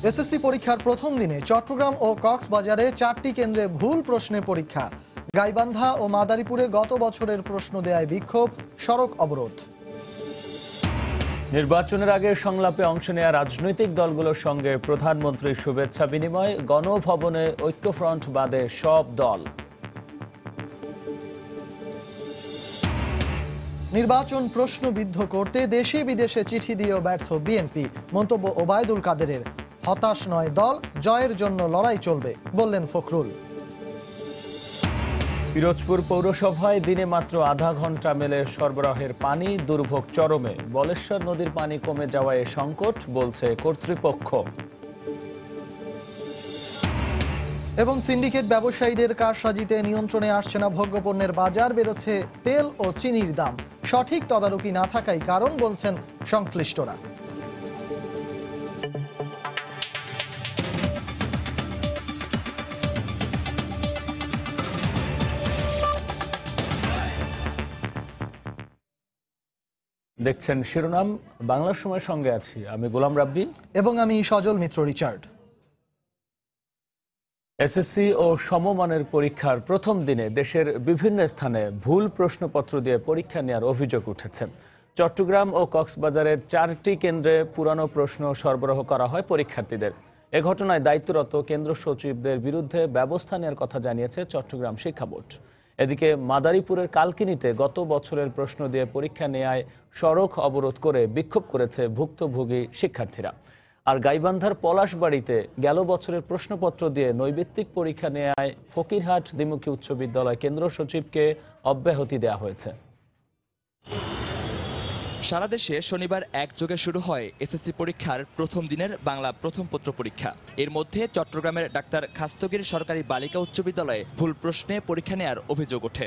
SSC পরীক্ষার প্রথম দিনে চট্টগ্রাম ও কক্সবাজারে 4টি কেন্দ্রে ভুল প্রশ্নে পরীক্ষা। গাইবান্ধা ও মাদারীপুরে গত বছরের প্রশ্ন দেয়ায় বিক্ষোভ, সড়ক অবরোধ। নির্বাচনের আগে সংলাপে অংশ নেওয়া রাজনৈতিক দলগুলোর সঙ্গে প্রধানমন্ত্রীর শুভেচ্ছা বিনিময়। গণভবনে ঐক্যফ্রন্ট বাদে সব দল। নির্বাচন প্রশ্নবিদ্ধ করতে দেশে বিদেশে চিঠি দিয়েও ব্যর্থ বিএনপি। মন্তব্য ওবায়দুল কাদেরের। হতাশ নয় দল, জয়ের জন্য লড়াই চলবে বললেন ফখরুল। পিরোজপুর পৌরসভায় দিনে মাত্র আধা ঘন্টা মেলে সরবরাহের পানি, দুর্ভোগ চরমে। বলেশ্বর নদীর পানি কমে যাওয়ায় সংকট বলছে কর্তৃপক্ষ। এবং সিন্ডিকেট ব্যবসায়ীদের কারসাজিতে নিয়ন্ত্রণে আসছে না ভোগ্যপণ্যের বাজার, বেড়েছে তেল ও চিনির দাম। সঠিক তদারকি না থাকাই কারণ বলছেন সংশ্লিষ্টরা। দেখছেন শিরোনাম। বাংলার সময় সঙ্গে আছি আমি গোলাম রাব্বি এবং আমি সজল মিত্র রিচার্ড। এসএসসি ও সমমানের পরীক্ষার প্রথম দিনে দেশের বিভিন্ন স্থানে ভুল প্রশ্নপত্র দিয়ে পরীক্ষা নেওয়ার অভিযোগ উঠেছে। চট্টগ্রাম ও কক্সবাজারের 4টি কেন্দ্রে পুরানো প্রশ্ন সরবরাহ করা হয় পরীক্ষার্থীদের। এ ঘটনায় দায়িত্বরত কেন্দ্র সচিবদের বিরুদ্ধে ব্যবস্থা নেওয়ার কথা জানিয়েছে চট্টগ্রাম শিক্ষা বোর্ড। এদিকে মাদারীপুরের কালকিনিতে গত বছরের প্রশ্ন দিয়ে পরীক্ষা নেয়ায় সড়ক অবরোধ করে বিক্ষোভ করেছে ভুক্তভোগী শিক্ষার্থীরা। আর গাইবান্ধার পলাশবাড়িতে গেল বছরের প্রশ্নপত্র দিয়ে নৈবেত্তিক পরীক্ষা নেয়ায় ফকিরহাট দ্বিমুখী উচ্চ বিদ্যালয় কেন্দ্র সচিবকে অব্যাহতি দেওয়া হয়েছে। সারা দেশে শনিবার একযোগে শুরু হয় এসএসসি পরীক্ষার প্রথম দিনের বাংলা প্রথম পত্র পরীক্ষা। এর মধ্যে চট্টগ্রামের ডাক্তার খাস্তগীর সরকারি বালিকা উচ্চ বিদ্যালয়ে ভুল প্রশ্নে পরীক্ষা নেওয়ার অভিযোগ ওঠে।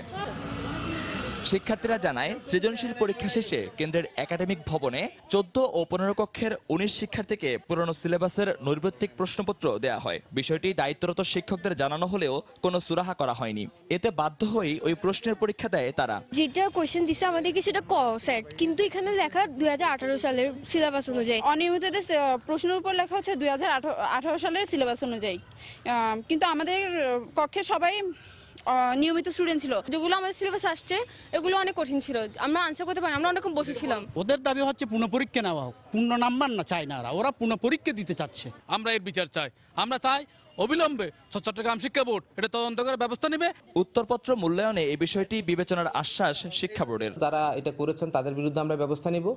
শিক্ষার্থীরা জানায়, সৃজনশীল পরীক্ষা শেষে কেন্দ্রের একাডেমিক ভবনে 14 ও 15 কক্ষের 19 শিক্ষার্থীকে পুরনো সিলেবাসের নৈর্ব্যক্তিক প্রশ্নপত্র দেওয়া হয়। বিষয়টি দায়িত্বরত শিক্ষকদের জানানো হলেও কোনো সুরাহা করা হয়নি। এতে বাধ্য হয়েই ওই প্রশ্নের পরীক্ষা দেয় তারা। যেটা কোয়েশ্চেন দিছে আমাদেরকে সেটা ক সেট, কিন্তু এখানে লেখা 2018 সালের সিলেবাস অনুযায়ী। অনিয়মিত প্রশ্নের উপর লেখা হচ্ছে 2018 সালের সিলেবাস অনুযায়ী, কিন্তু আমাদের কক্ষে সবাই নিয়মিত স্টুডেন্ট ছিল। যেগুলো আমাদের সিলেবাস আসছে এগুলো অনেক কঠিন ছিল, আমরা আনসার করতে পারি, আমরা অনেকক্ষণ বসেছিলাম। ওদের দাবি হচ্ছে পুনঃ পরীক্ষা নেওয়া হোক, পূর্ণ নাম্বার না চায় না, ওরা পুনঃ পরীক্ষা দিতে চাচ্ছে। আমরা এর বিচার চাই, আমরা চাই অবিলম্বে চট্টগ্রাম শিক্ষা বোর্ড এটা তদন্ত করে ব্যবস্থা নেবে। উত্তরপত্র মূল্যায়নে এই বিষয়টি বিবেচনার আশ্বাস শিক্ষা বোর্ডের। তারা এটা করেছেন, তাদের বিরুদ্ধে আমরা ব্যবস্থা নিব।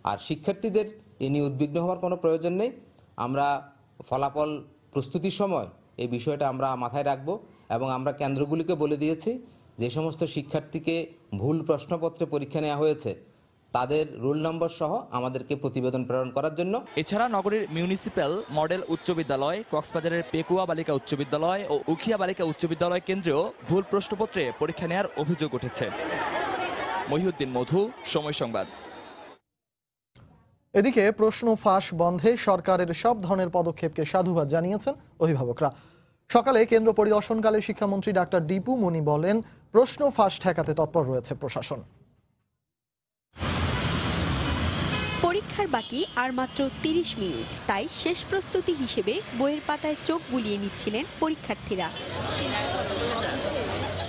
আর শিক্ষার্থীদের এ নিয়ে উদ্বিগ্ন হওয়ার কোনো প্রয়োজন নেই। আমরা ফলাফল প্রস্তুতির সময় এই বিষয়টা আমরা মাথায় রাখবো এবং আমরা কেন্দ্রগুলিকে বলে দিয়েছি যে সমস্ত শিক্ষার্থীকে ভুল প্রশ্নপত্রে পরীক্ষা নেওয়া হয়েছে তাদের রোল নম্বর সহ আমাদেরকে প্রতিবেদন প্রেরণ করার জন্য। এছাড়া নগরীর মিউনিসিপ্যাল মডেল উচ্চ বিদ্যালয়, কক্সবাজারের পেকুয়া বালিকা উচ্চ বিদ্যালয় ও উখিয়া বালিকা উচ্চ বিদ্যালয় কেন্দ্রেও ভুল প্রশ্নপত্রে পরীক্ষা নেওয়ার অভিযোগ উঠেছে। মহিউদ্দিন মধু, সময় সংবাদ। এদিকে প্রশ্ন ফাঁস বন্ধে সরকারের সব ধরনের পদক্ষেপকে সাধুবাদ জানিয়েছেন অভিভাবকরা। সকালে কেন্দ্র পরিদর্শনকালে শিক্ষামন্ত্রী ডাক্তার দীপু মনি বলেন, প্রশ্ন ফাঁস ঠেকাতে তৎপর রয়েছে প্রশাসন। পরীক্ষার বাকি আর মাত্র 30 মিনিট, তাই শেষ প্রস্তুতি হিসেবে বইয়ের পাতায় চোখ বুলিয়ে নিচ্ছিলেন পরীক্ষার্থীরা।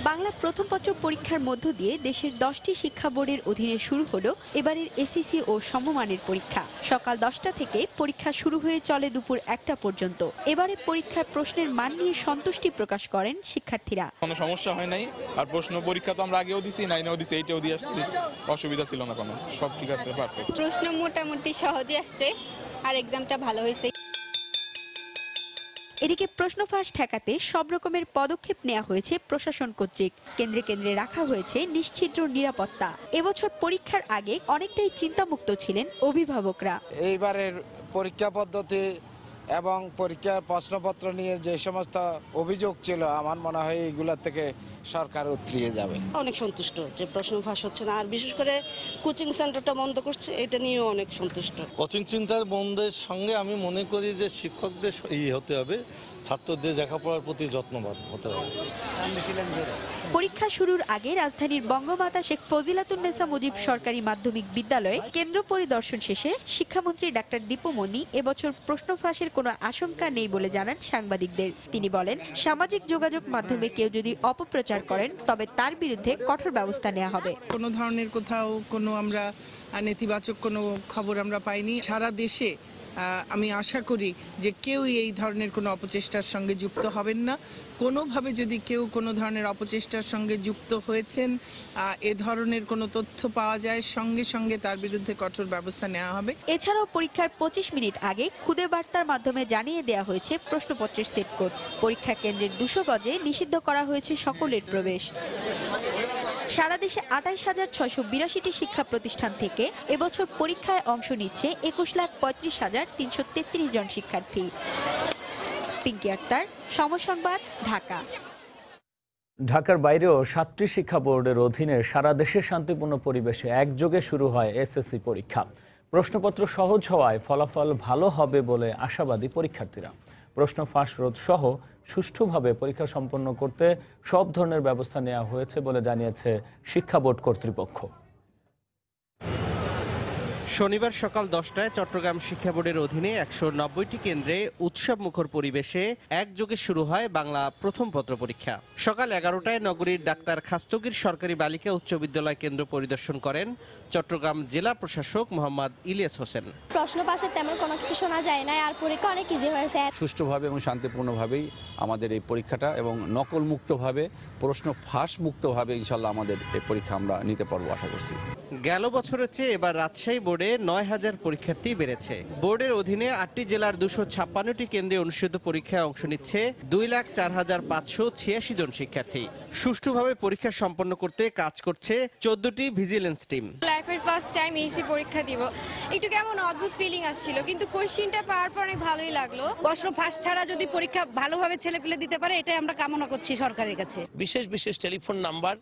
বাংলা প্রথম পত্র পরীক্ষার মধ্য দিয়ে দেশের 10টি শিক্ষা বোর্ডের অধীনে শুরু হলো এবারের এসএসসি ও সমমানের পরীক্ষা। সকাল 10টা থেকে পরীক্ষা শুরু হয়ে চলে দুপুর 1টা পর্যন্ত। এবারে পরীক্ষার প্রশ্নের মান নিয়ে সন্তুষ্টি প্রকাশ করেন শিক্ষার্থীরা। কোনো সমস্যা হয় নাই, আর প্রশ্ন পরীক্ষা তো আমরা আগেও দিছি, 9এও দিছি, 8এও দিয়ে আসছি, অসুবিধা ছিল না কোনো, সব ঠিক আছে, পারফেক্ট। প্রশ্ন মোটামুটি সহজে আসছে আর এক্সামটা ভালো হয়েছে। এদিকে প্রশ্ন ফাঁস ঠেকাতে সব রকমের পদক্ষেপ নেওয়া হয়েছে প্রশাসন কর্তৃক। কেন্দ্রে কেন্দ্রে রাখা হয়েছে নিশ্ছিদ্র নিরাপত্তা। এবছর পরীক্ষার আগে অনেকটাই চিন্তামুক্ত ছিলেন অভিভাবকরা। এইবারের পরীক্ষা পদ্ধতি এবং পরীক্ষার প্রশ্নপত্র নিয়ে যে সমস্ত অভিযোগ ছিল, আমার মনে হয় এইগুলোর থেকে সরকার উতরিয়ে যাবে। অনেক সন্তুষ্ট যে প্রশ্ন ফাঁস হচ্ছে না, আর বিশেষ করে কোচিং সেন্টারটা বন্ধ করছে, এটা নিয়েও অনেক সন্তুষ্ট। কোচিং সেন্টার বন্ধের সঙ্গে আমি মনে করি যে শিক্ষকদের হতে হবে, ছাত্রদের লেখাপড়ার প্রতি যত্নবান হতে হবে। পরীক্ষা শুরুর আগে রাজধানীর বঙ্গমাতা শেখ ফজিলাতুন্নেসা মুজিব সরকারি মাধ্যমিক বিদ্যালয়ে কেন্দ্র পরিদর্শন শেষে শিক্ষামন্ত্রী ডাক্তার দীপু মনি এবছর প্রশ্ন ফাঁসের কোনো আশঙ্কা নেই বলে জানান সাংবাদিকদের। তিনি বলেন, সামাজিক যোগাযোগ মাধ্যমে কেউ যদি অপপ্রচার করেন তবে তার বিরুদ্ধে কঠোর ব্যবস্থা নেওয়া হবে। কোনো ধরনের কোথাও কোনো আমরা নেতিবাচক কোনো খবর আমরা পাইনি। সারা দেশে আমি আশা করি যে কেউই এই ধরনের কোনো অপচেষ্টার সঙ্গে যুক্ত হবেন না। কোনোভাবে যদি কেউ কোনো ধরনের অপচেষ্টার সঙ্গে যুক্ত হয়েছেন, এ ধরনের কোনো তথ্য পাওয়া যায়, সঙ্গে সঙ্গে তার বিরুদ্ধে কঠোর ব্যবস্থা নেওয়া হবে। এছাড়াও পরীক্ষার 25 মিনিট আগে খুদে বার্তার মাধ্যমে জানিয়ে দেওয়া হয়েছে প্রশ্নপত্রের সেট কোড। পরীক্ষা কেন্দ্রের 200 গজে নিষিদ্ধ করা হয়েছে সকলের প্রবেশ। সারা দেশে 28,682টি শিক্ষা প্রতিষ্ঠান থেকে এবছর পরীক্ষায় অংশ নিচ্ছে 21,35,333 জন শিক্ষার্থী। পিঙ্কি আক্তার, সময় সংবাদ, ঢাকা। ঢাকার বাইরেও 7টি শিক্ষা বোর্ডের অধীনে সারা দেশে শান্তিপূর্ণ পরিবেশে একযোগে শুরু হয় এসএসসি পরীক্ষা। প্রশ্নপত্র সহজ হওয়ায় ফলাফল ভালো হবে বলে আশাবাদী পরীক্ষার্থীরা। প্রশ্ন ফাঁস রোধ সহ সুষ্ঠুভাবে পরীক্ষা সম্পন্ন করতে সব ধরনের ব্যবস্থা নেওয়া হয়েছে বলে জানিয়েছে শিক্ষা বোর্ড কর্তৃপক্ষ। শনিবার সকাল 10টায় চট্টগ্রাম শিক্ষা বোর্ডের অধীনে 190টি কেন্দ্রে উৎসব মুখর পরিবেশে একযোগে শুরু হয় বাংলা প্রথম পত্র পরীক্ষা। সকাল 11টায় নগরীর ডাক্তার খাস্তগীর সরকারি বালিকা উচ্চ বিদ্যালয় কেন্দ্র পরিদর্শন করেন চট্টগ্রাম জেলা প্রশাসক মোহাম্মদ ইলিয়াস হোসেন। প্রশ্ন পাশের তেমন কোনো কিছু শোনা যায় না, আর পরীক্ষা অনেক ইজি হয়েছে। সুষ্ঠুভাবে এবং শান্তিপূর্ণভাবেই আমাদের এই পরীক্ষাটা এবং নকল মুক্তভাবে, প্রশ্ন ফাঁস মুক্তভাবে ইনশাল্লাহ আমাদের এই পরীক্ষা আমরা নিতে পারবো আশা করছি। গেল বছরের চেয়ে এবার রাজশাহী বোর্ডে 9,000 পরীক্ষার্থী বেড়েছে। বোর্ডের অধীনে 8টি জেলার 256টি কেন্দ্রে অনুষ্ঠিত পরীক্ষায় অংশ নিচ্ছে 2,04,586 জন শিক্ষার্থী। সুষ্ঠুভাবে পরীক্ষা সম্পন্ন করতে কাজ করছে 14টি ভিজিলেন্স টিম। লাইফের ফার্স্ট টাইম এইসি পরীক্ষা দিব, একটু কেমন অদ্ভুত ফিলিং আসছিল, কিন্তু কোশ্চেনটা পাওয়ার পর অনেক ভালোই লাগলো। প্রশ্ন ফাঁস ছাড়া যদি পরীক্ষা ভালোভাবে ছেলেপেলে দিতে পারে, এটাই আমরা কামনা করছি সরকারের কাছে। বিশেষ বিশেষ টেলিফোন নাম্বার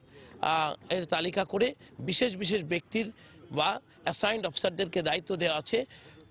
এর তালিকা করে বিশেষ বিশেষ ব্যক্তির বা অ্যাসাইন্ড অফিসারদেরকে দায়িত্ব দেওয়া আছে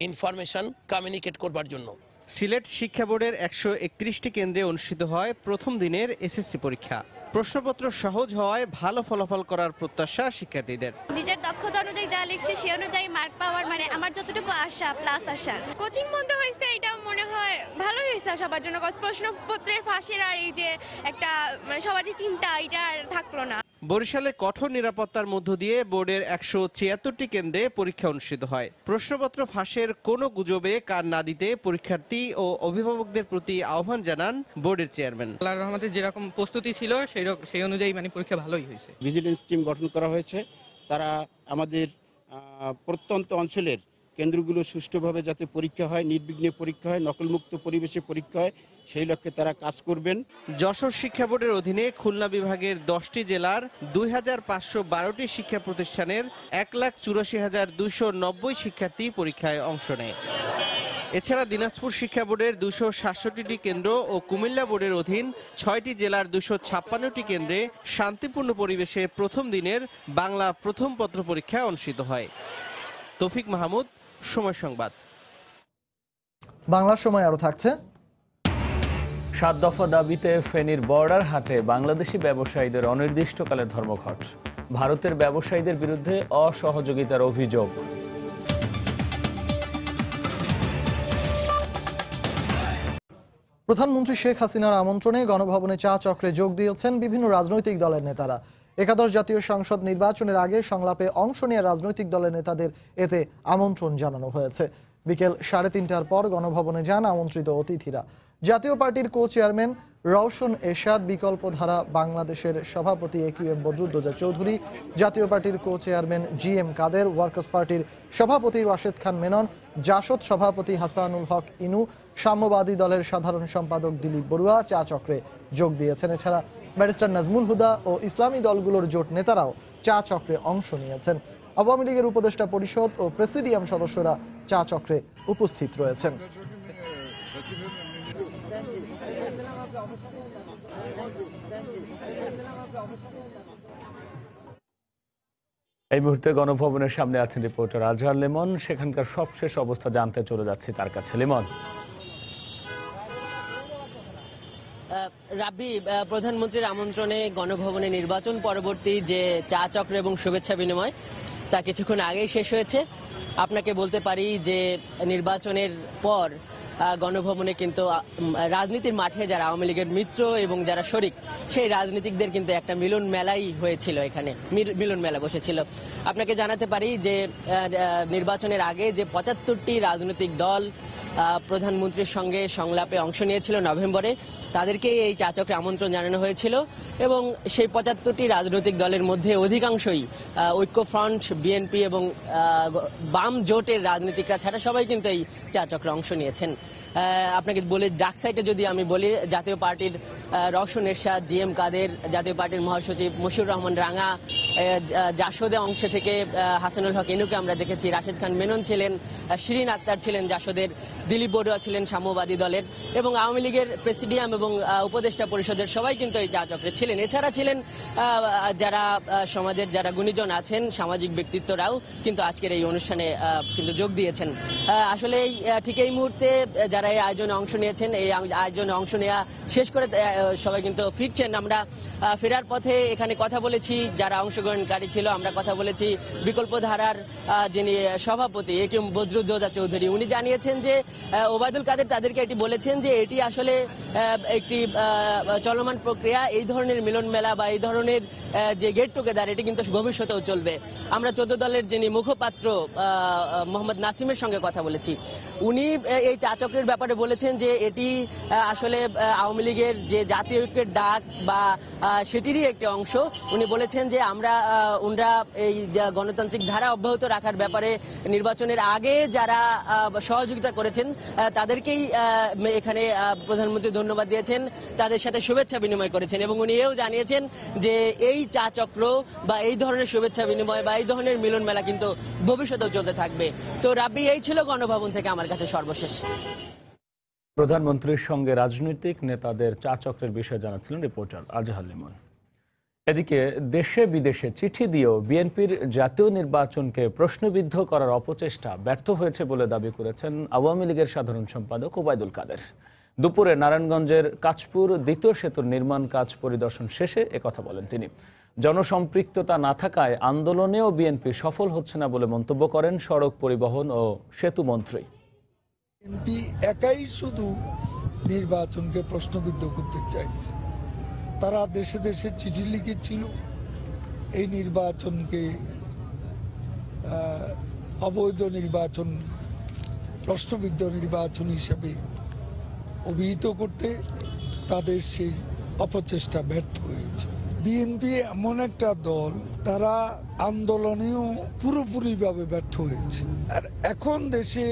ইনফরমেশন কমিউনিকেট করবার জন্য। সিলেট শিক্ষা বোর্ডের 131টি কেন্দ্রে অনুষ্ঠিত হয় প্রথম দিনের এসএসসি পরীক্ষা। প্রশ্নপত্র সহজ হওয়ায় ভালো ফলাফল করার প্রত্যাশা শিক্ষার্থীদের। নিজের দক্ষতা অনুযায়ী যা লিখছি সে অনুযায়ী মার্ক পাওয়ার, মানে আমার যতটুকু আশা প্লাস আশা। কোচিং বন্ধ হয়েছে, এটাও মনে হয় ভালোই হয়েছে সবার জন্য। প্রশ্নপত্রের ফাঁসের আর এই যে একটা মানে সবার যে চিন্তা, এটা আর থাকলো না। বরিশালে কঠোর নিরাপত্তার মধ্য দিয়ে বোর্ডের 176টি কেন্দ্রে পরীক্ষা অনুষ্ঠিত হয়। প্রশ্নপত্র ফাঁসের কোনো গুজবে কান না দিতে পরীক্ষার্থী ও অভিভাবকদের প্রতি আহ্বান জানান বোর্ডের চেয়ারম্যান। আল্লাহর রহমতে যেরকম প্রস্তুতি ছিল সেই অনুযায়ী মানে পরীক্ষা ভালোই হয়েছে। ভিজিলেন্স টিম গঠন করা হয়েছে, তারা আমাদের প্রত্যন্ত অঞ্চলের কেন্দ্রগুলো সুষ্ঠুভাবে যাতে পরীক্ষা হয়, নির্বিঘ্নে পরীক্ষা হয়, নকলমুক্ত পরিবেশে পরীক্ষা হয়, সেই লক্ষ্যে তারা কাজ করবেন। যশোর শিক্ষা বোর্ডের অধীনে খুলনা বিভাগের 10টি জেলার 2,512টি শিক্ষা প্রতিষ্ঠানের 1,84,290 শিক্ষার্থী পরীক্ষায় অংশ নেয়। এছাড়া দিনাজপুর শিক্ষা বোর্ডের 267টি কেন্দ্র ও কুমিল্লা বোর্ডের অধীন 6টি জেলার 256টি কেন্দ্রে শান্তিপূর্ণ পরিবেশে প্রথম দিনের বাংলা প্রথম পত্র পরীক্ষা অনুষ্ঠিত হয়। তৌফিক মাহমুদ, সময় সংবাদ। বাংলা সময় আরো থাকছে। 7 দফা দাবিতে ফেনীর বর্ডার হাটে বাংলাদেশি ব্যবসায়ীদের অনির্দিষ্টকালের ধর্মঘট। ভারতের ব্যবসায়ীদের বিরুদ্ধে অসহযোগিতার অভিযোগ। প্রধানমন্ত্রী শেখ হাসিনার আমন্ত্রণে গণভবনে চা চক্রে যোগ দিয়েছেন বিভিন্ন রাজনৈতিক দলের নেতারা। একাদশ জাতীয় সংসদ নির্বাচনের আগে সংলাপে অংশ নেওয়া রাজনৈতিক দলের নেতাদের এতে আমন্ত্রণ জানানো হয়েছে। বিকেল 3:30টার পর গণভবনে যান আমন্ত্রিত অতিথিরা। জাতীয় পার্টির কো চেয়ারম্যান রওশন এরশাদ, বিকল্পধারা বাংলাদেশের সভাপতি AQM বদরুদ্দোজা চৌধুরী, জাতীয় পার্টির কো চেয়ারম্যান GM কাদের, ওয়ার্কার্স পার্টির সভাপতি রাশেদ খান মেনন, জাসদ সভাপতি হাসানুল হক ইনু, সাম্যবাদী দলের সাধারণ সম্পাদক দিলীপ বড়ুয়া চা চক্রে যোগ দিয়েছেন। এছাড়া ব্যারিস্টার নাজমুল হুদা ও ইসলামী দলগুলোর জোট নেতারাও চা চক্রে অংশ নিয়েছেন। আওয়ামী লীগের উপদেষ্টা পরিষদ ও প্রেসিডিয়াম সদস্যরা চা চক্রে উপস্থিত রয়েছেন। এই মুহূর্তে গণভবনের সামনে আছেন রিপোর্টার আজহার লিমন। সেখানকার সবশেষ অবস্থা জানতে চলে যাচ্ছি তার কাছে। লিমন। রাব্বি, প্রধানমন্ত্রীর আমন্ত্রণে গণভবনে নির্বাচন পরবর্তী যে চা চক্র এবং শুভেচ্ছা বিনিময় তা কিছুক্ষণ আগেই শেষ হয়েছে। আপনাকে বলতে পারি যে নির্বাচনের পর গণভবনে কিন্তু রাজনীতির মাঠে যারা আওয়ামী লীগের মিত্র এবং যারা শরিক সেই রাজনীতিকদের কিন্তু একটা মিলন মেলাই হয়েছিল, এখানে মিলন মেলা বসেছিল। আপনাকে জানাতে পারি যে নির্বাচনের আগে যে ৭৫টি রাজনৈতিক দল প্রধানমন্ত্রীর সঙ্গে সংলাপে অংশ নিয়েছিল নভেম্বরে, তাদেরকে এই চা চক্রে আমন্ত্রণ জানানো হয়েছিল এবং সেই ৭৫টি রাজনৈতিক দলের মধ্যে অধিকাংশই ঐক্যফ্রন্ট, বিএনপি এবং বাম জোটের রাজনীতিকরা ছাড়া সবাই কিন্তু এই চা চক্রে অংশ নিয়েছেন। আপনাকে বলে ডাক সাইটে যদি আমি বলি, জাতীয় পার্টির রওশন এরশাদ, জিএম কাদের, জাতীয় পার্টির মহাসচিব মশিউর রহমান রাঙা, জাসদে অংশ থেকে হাসানুল হক ইনুকে আমরা দেখেছি, রাশেদ খান মেনন ছিলেন, শিরিন আক্তার ছিলেন জাসদের, দিলীপ বড়ুয়া ছিলেন সাম্যবাদী দলের এবং আওয়ামী লীগের প্রেসিডিয়াম এবং উপদেষ্টা পরিষদের সবাই কিন্তু এই চা চক্রে ছিলেন। এছাড়া ছিলেন যারা সমাজের যারা গুণীজন আছেন, সামাজিক ব্যক্তিত্বরাও কিন্তু আজকের এই অনুষ্ঠানে কিন্তু যোগ দিয়েছেন। আসলে ঠিক এই মুহূর্তে যারা এই আয়োজনে অংশ নিয়েছেন, এই আয়োজনে অংশ নেওয়া শেষ করে সবাই কিন্তু ফিরছেন। আমরা ফেরার পথে এখানে কথা বলেছি যারা অংশগ্রহণকারী ছিল, আমরা কথা বলেছি বিকল্প ধারার যিনি সভাপতি এ কে বদরুদ্দোজা চৌধুরী। উনি জানিয়েছেন যে ওবায়দুল কাদের তাদেরকে এটি বলেছেন যে এটি আসলে একটি চলমান প্রক্রিয়া, এই ধরনের মিলন মেলা বা এই ধরনের যে গেট টুগেদার এটি কিন্তু ভবিষ্যতেও চলবে। আমরা 14 দলের যিনি মুখপাত্র মোহাম্মদ নাসিমের সঙ্গে কথা বলেছি, উনি এই চা চক্রের ব্যাপারে বলেছেন যে এটি আসলে আওয়ামী লীগের যে জাতীয় ঐক্যের ডাক বা সেটিরই একটি অংশ। উনি বলেছেন যে উনরা এই গণতান্ত্রিক ধারা অব্যাহত রাখার ব্যাপারে নির্বাচনের আগে যারা সহযোগিতা করেছেন তাদেরকেই এখানে প্রধানমন্ত্রী ধন্যবাদ দিয়েছেন, তাদের সাথে শুভেচ্ছা বিনিময় করেছেন এবং উনি এও জানিয়েছেন যে এই চা চক্র বা এই ধরনের শুভেচ্ছা বিনিময় বা এই ধরনের মিলন মেলা কিন্তু ভবিষ্যতেও চলতে থাকবে। তো রাব্বি, এই ছিল গণভবন থেকে আমার কাছে সর্বশেষ। প্রধানমন্ত্রীর সঙ্গে রাজনৈতিক নেতাদের চা চক্রের বিষয়ে জানাচ্ছিলেন রিপোর্টার আজহার লিমন। এদিকে দেশে বিদেশে চিঠি দিয়েও বিএনপির জাতীয় নির্বাচনকে প্রশ্নবিদ্ধ করার অপচেষ্টা ব্যর্থ হয়েছে বলে দাবি করেছেন আওয়ামী লীগের সাধারণ সম্পাদক ওবায়দুল কাদের। দুপুরে নারায়ণগঞ্জের কাঁচপুর দ্বিতীয় সেতুর নির্মাণ কাজ পরিদর্শন শেষে একথা বলেন তিনি। জনসম্পৃক্ততা না থাকায় আন্দোলনেও বিএনপি সফল হচ্ছে না বলে মন্তব্য করেন সড়ক পরিবহন ও সেতু মন্ত্রী। বিএনপি একাই শুধু নির্বাচনকে প্রশ্নবিদ্ধ করতে চাইছে। তারা দেশে দেশে চিঠি লিখেছিল এই নির্বাচনকে অবৈধ নির্বাচন, প্রশ্নবিদ্ধ নির্বাচন হিসেবে অভিহিত করতে। তাদের সেই অপচেষ্টা ব্যর্থ হয়েছে। বিএনপি এমন একটা দল, তারা আন্দোলনেও পুরোপুরিভাবে ব্যর্থ হয়েছে। আর এখন দেশে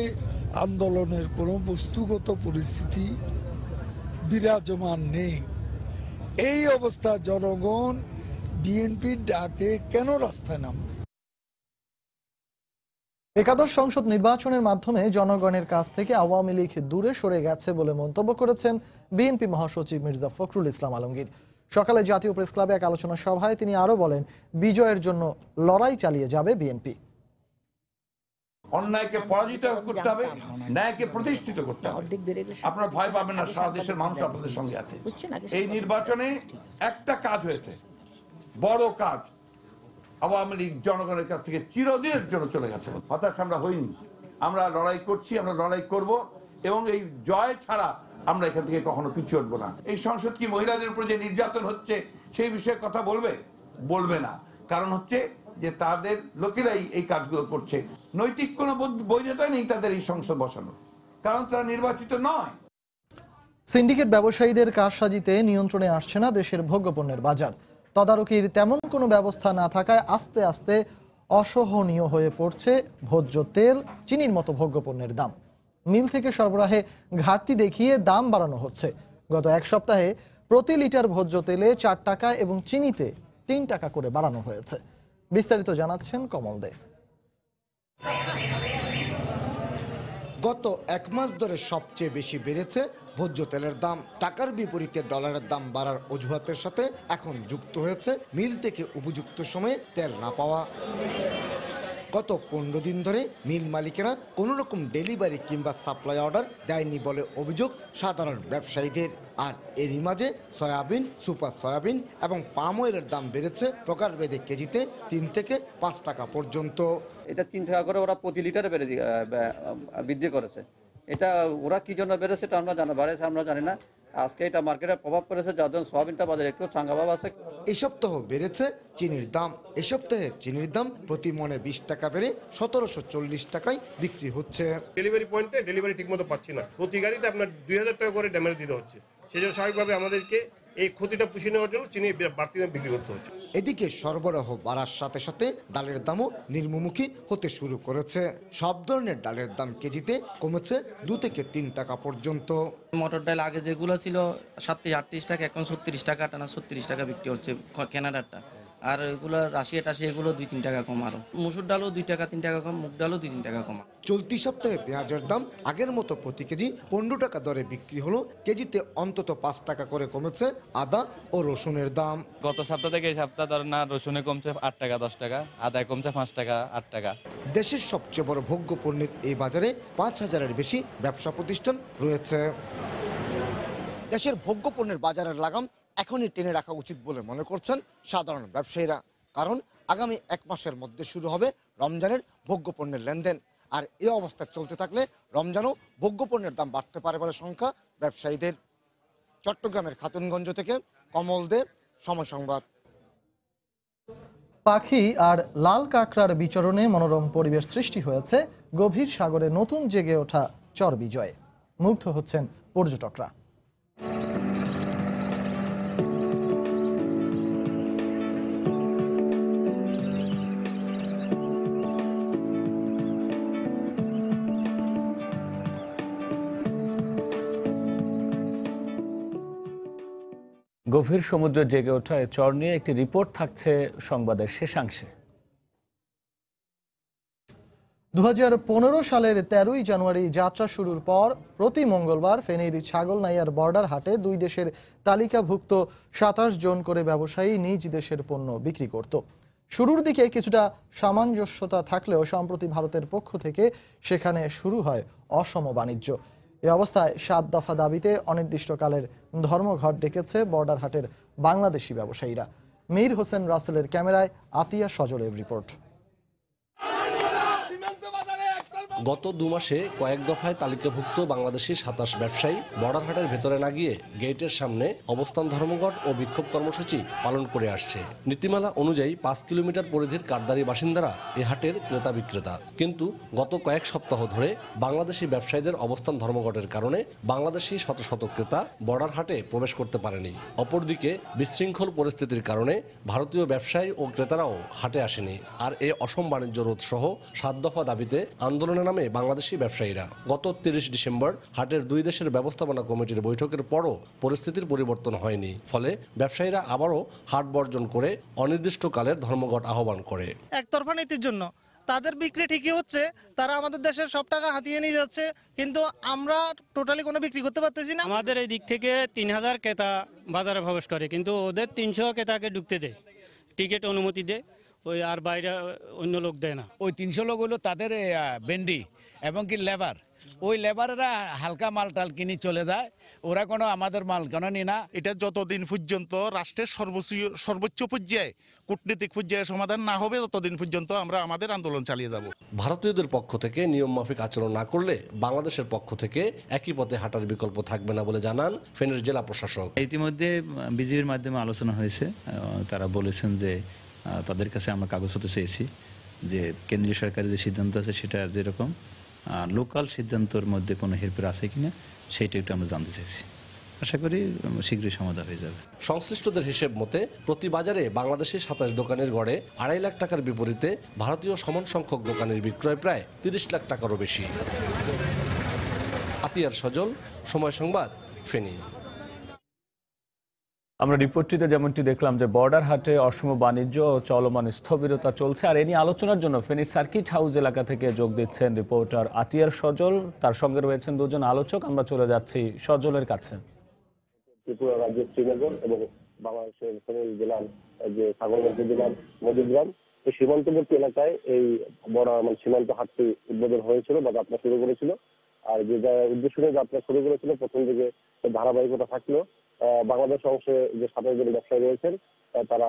আন্দোলনের কোনো বস্তুগত পরিস্থিতি বিরাজমান নেই। এই অবস্থা জনগণ বিএনপির ডাকে কেন রাস্তায় নামবে? একাদশ সংসদ নির্বাচনের মাধ্যমে জনগণের কাছ থেকে আওয়ামী লীগ দূরে সরে গেছে বলে মন্তব্য করেছেন বিএনপি মহাসচিব মির্জা ফখরুল ইসলাম আলমগীর। সকালে জাতীয় প্রেস ক্লাবে এক আলোচনা সভায় তিনি আরো বলেন, বিজয়ের জন্য লড়াই চালিয়ে যাবে বিএনপি। অন্যায়কে পরাজিত করতে হবে, ন্যায়কে প্রতিষ্ঠিত করতে হবে। আপনারা ভয় পাবেন না, সারা দেশের মানুষ আপনাদের সঙ্গে আছে। এই নির্বাচনে একটা কাজ হয়েছে, বড় কাজ। আওয়ামী লীগ জনগণের কাছ থেকে চিরদিনের জন্য চলে গেছে। হতাশ আমরা হইনি, আমরা লড়াই করছি, আমরা লড়াই করব এবং এই জয় ছাড়া আমরা এখান থেকে কখনো পিছু হটবো না। এই সংসদ কি মহিলাদের উপর যে নির্যাতন হচ্ছে সেই বিষয়ে কথা বলবে না। কারণ হচ্ছে যে তাদের লোকেরাই এই কাজগুলো করছে। নৈতিক কোনো বৈধতা নেই তাদের এই সংসদ বসানো, কারণ তারা নির্বাচিত নয়। সিন্ডিকেট ব্যবসায়ীদের কারসাজিতে নিয়ন্ত্রণে আসছে না দেশের ভোগ্যপণ্যের বাজার। তদারকির তেমন কোনো ব্যবস্থা না থাকায় আস্তে আস্তে অসহনীয় হয়ে পড়ছে ভোজ্য তেল, চিনির মতো ভোগ্যপণ্যের দাম। মিল থেকে সরবরাহে ঘাটতি দেখিয়ে দাম বাড়ানো হচ্ছে। গত এক সপ্তাহে প্রতি লিটার ভোজ্য তেলে 4 টাকা এবং চিনিতে 3 টাকা করে বাড়ানো হয়েছে। বিস্তারিত জানাচ্ছেন কমল দে। গত এক মাস ধরে সবচেয়ে বেশি বেড়েছে ভোজ্য তেলের দাম। টাকার বিপরীতে ডলারের দাম বাড়ার অজুহাতের সাথে এখন যুক্ত হয়েছে মিল থেকে উপযুক্ত সময়ে তেল না পাওয়া। গত 15 দিন ধরে মিল মালিকেরা কোনো রকম ডেলিভারি কিংবা সাপ্লাই অর্ডার দেয়নি বলে অভিযোগ সাধারণ ব্যবসায়ীদের। আর এরই মাঝে সয়াবিন, সুপার সয়াবিন এবং পাম অয়েলের দাম বেড়েছে প্রকারভেদে কেজিতে 3 থেকে 5 টাকা পর্যন্ত। এটা 3 টাকা করে ওরা প্রতি লিটারে বৃদ্ধি করেছে। এটা ওরা কি জন্য বেড়েছে এটা আমরা জানি না। আজকে এটা মার্কেটে প্রভাব পড়েছে, যার জন্য সয়াবিনটা বাজারে একটু চাঙ্গাভাব আছে। এই সপ্তাহ বেড়েছে চিনির দাম। এই সপ্তাহে চিনির দাম প্রতি মনে 20 টাকা বেড়ে 1740 টাকায় বিক্রি হচ্ছে। ডেলিভারি পয়েন্টে ডেলিভারি ঠিকমতো পাচ্ছি না, প্রতি গাড়িতে আপনার 2000 টাকা করে ড্যামেজ দিতে হচ্ছে। সেজন্য স্বাভাবিকভাবে আমাদেরকে এই ক্ষতিটা পুষিয়ে নেওয়ার জন্য চিনি বাড়তি দাম বিক্রি করতে হচ্ছে। এদিকে সরবরাহ বাড়ার সাথে সাথে ডালের দামও নিম্নমুখী হতে শুরু করেছে। সব ধরনের ডালের দাম কেজিতে কমেছে 2 থেকে 3 টাকা পর্যন্ত। মটর ডাল আগে যেগুলো ছিল 37-38 টাকা, এখন 36 টাকা, টানা 36 টাকা বিক্রি হচ্ছে কেনাডারটা। আর এগুলো রাশিয়া এগুলো 2-3 টাকা কম। আরো মসুর ডালও 2 টাকা 3 টাকা কম, মুগ ডালও 2-3 টাকা কম। চলতি সপ্তাহে পেঁয়াজের দাম আগের মতো প্রতি কেজি 15 টাকা দরে বিক্রি হলো। কেজিতে অন্তত 5 টাকা করে কমেছে আদা ও রসুনের দাম। গত সপ্তাহ থেকে এই সপ্তাহ ধরেন না, রসুনে কমছে 8 টাকা 10 টাকা, আদায় কমছে 5 টাকা 8 টাকা। দেশের সবচেয়ে বড় ভোগ্য পণ্যের এই বাজারে 5000-এর বেশি ব্যবসা প্রতিষ্ঠান রয়েছে। দেশের ভোগ্য পণ্যের বাজারের লাগাম এখনই টেনে রাখা উচিত বলে মনে করছেন সাধারণ ব্যবসায়ীরা। কারণ আগামী 1 মাসের মধ্যে শুরু হবে রমজানের ভোগ্য পণ্যের লেনদেন। আর এই অবস্থা চলতে থাকলে রমজানও ভোগ্য পণ্যের দাম বাড়তে পারে বলে সংখ্যা ব্যবসায়ীদের। চট্টগ্রামের খাতুনগঞ্জ থেকে কমল দে, সময় সংবাদ। পাখি আর লাল কাঁকড়ার বিচরণে মনোরম পরিবেশ সৃষ্টি হয়েছে গভীর সাগরে নতুন জেগে ওঠা চরবিজয়ে। মুগ্ধ হচ্ছেন পর্যটকরা। গভীর সমুদ্রে জেগে ওঠা এই চর নিয়ে একটি রিপোর্ট থাকছে সংবাদের শেষাংশে। 2015 সালের 13ই জানুয়ারি যাত্রা শুরুর পর প্রতি মঙ্গলবার ফেনীর ছাগলনাইয়ার বর্ডার হাটে 2 দেশের তালিকাভুক্ত 27 জন করে ব্যবসায়ী নিজ দেশের পণ্য বিক্রি করত। শুরুর দিকে কিছুটা সামঞ্জস্যতা থাকলেও সম্প্রতি ভারতের পক্ষ থেকে সেখানে শুরু হয় অসম বাণিজ্য। এই অবস্থায় 7 দফা দাবিতে অনির্দিষ্টকালের ধর্মঘট ডেকেছে বর্ডার হাটের বাংলাদেশি ব্যবসায়ীরা। মীর হোসেন রাসেলের ক্যামেরায় আতিয়া সজলের রিপোর্ট। গত 2 মাসে কয়েক দফায় তালিকাভুক্ত বাংলাদেশি 27 ব্যবসায়ী বর্ডার হাটের ভেতরে না গিয়ে গেটের সামনে অবস্থান ধর্মঘট ও বিক্ষোভ কর্মসূচি পালন করে আসছে। নীতিমালা অনুযায়ী 5 কিলোমিটার পরিধির কার্ডদারি বাসিন্দারা এ হাটের ক্রেতা বিক্রেতা। কিন্তু গত কয়েক সপ্তাহ ধরে বাংলাদেশি ব্যবসায়ীদের অবস্থান ধর্মঘটের কারণে বাংলাদেশি শত শত ক্রেতা বর্ডার হাটে প্রবেশ করতে পারেনি। অপরদিকে বিশৃঙ্খল পরিস্থিতির কারণে ভারতীয় ব্যবসায়ী ও ক্রেতারাও হাটে আসেনি। আর এ অসম বাণিজ্য রোধ সহ 7 দফা দাবিতে আন্দোলনের নামে বাংলাদেশি ব্যবসায়ীরা গত 30 ডিসেম্বর হাটের 2 দেশের ব্যবস্থাপনা কমিটির বৈঠকের পরও পরিস্থিতির পরিবর্তন হয়নি। ফলে ব্যবসায়ীরা আবারও হাট বর্জন করে অনির্দিষ্টকালের ধর্মঘট আহ্বান করে। একতরফা নীতির জন্য তাদের বিক্রি ঠিকই হচ্ছে, তারা আমাদের দেশের সব টাকা হাতিয়ে নিয়ে যাচ্ছে, কিন্তু আমরা টোটালি কোনো বিক্রি করতে পারতেছি না। আমাদের এই দিক থেকে 3000 ক্রেতা বাজারে প্রবেশ করে, কিন্তু ওদের 300 ক্রেতাকে ঢুকতে দেয়, টিকিট অনুমতি দেয়, ওই আর বাইরে অন্য লোক দেয় না। ওই 300 লোক হলো তাদের বেন্ডি এবং কি লেবার, ওই লেবাররা হালকা মাল টাল কিনে চলে যায়, ওরা কোনো আমাদের মাল কেন নিয়ে না। এটা যতদিন পর্যন্ত রাষ্ট্রের সর্বোচ্চ পর্যায়ে কূটনীতিক পর্যায়ে সমাধান না হবে ততদিন পর্যন্ত আমরা আমাদের আন্দোলন চালিয়ে যাব। ভারতীয়দের পক্ষ থেকে নিয়ম মাফিক আচরণ না করলে বাংলাদেশের পক্ষ থেকে একই পথে হাঁটার বিকল্প থাকবে না বলে জানান ফেনীর জেলা প্রশাসক। ইতিমধ্যে বিজিবির মাধ্যমে আলোচনা হয়েছে, তারা বলেছেন যে তাদের কাছে আমরা কাগজপত্র চেয়েছি যে কেন্দ্রীয় সরকারের যে সিদ্ধান্ত আছে সেটা যেরকম লোকাল সিদ্ধান্তের মধ্যে কোনো হেরফের আছে কিনা সেইটা একটু আমরা জানতে চাইছি। আশা করি শীঘ্রই সমাধান হয়ে যাবে। সংশ্লিষ্টদের হিসেব মতে প্রতি বাজারে বাংলাদেশের 27 দোকানের গড়ে 2.5 লাখ টাকার বিপরীতে ভারতীয় সমান সংখ্যক দোকানের বিক্রয় প্রায় 30 লাখ টাকারও বেশি। আতিয়ার সজল, সময় সংবাদ, ফেনী। আমরা রিপোর্টটিতে যেমনটি দেখলাম যে বর্ডার হাটে অসম বাণিজ্য ও চলমান স্থবিরতা চলছে। আর এ নিয়ে আলোচনার জন্য ফেনীর সার্কিট হাউস এলাকা থেকে যোগ দিচ্ছেন রিপোর্টার আতিয়ার সজল, তার সঙ্গে রয়েছেন 2 জন আলোচক। আমরা চলে যাচ্ছি সজলের কাছে। ত্রিপুরা রাজ্যের শ্রীনগর এবং বাংলাদেশের ফেনী জেলার যে ছাগলনাইয়া জেলার মধুগ্রাম এই সীমান্তবর্তী এলাকায় এই বড় সীমান্ত হাটটি উদ্বোধন হয়েছিল বা যাত্রা শুরু করেছিল। আর যে উদ্দেশ্য নিয়ে যাত্রা শুরু করেছিল প্রথম দিকে ধারাবাহিকতা থাকলেও বাংলাদেশ অংশে যে 27 জন ব্যবসায়ী রয়েছেন তারা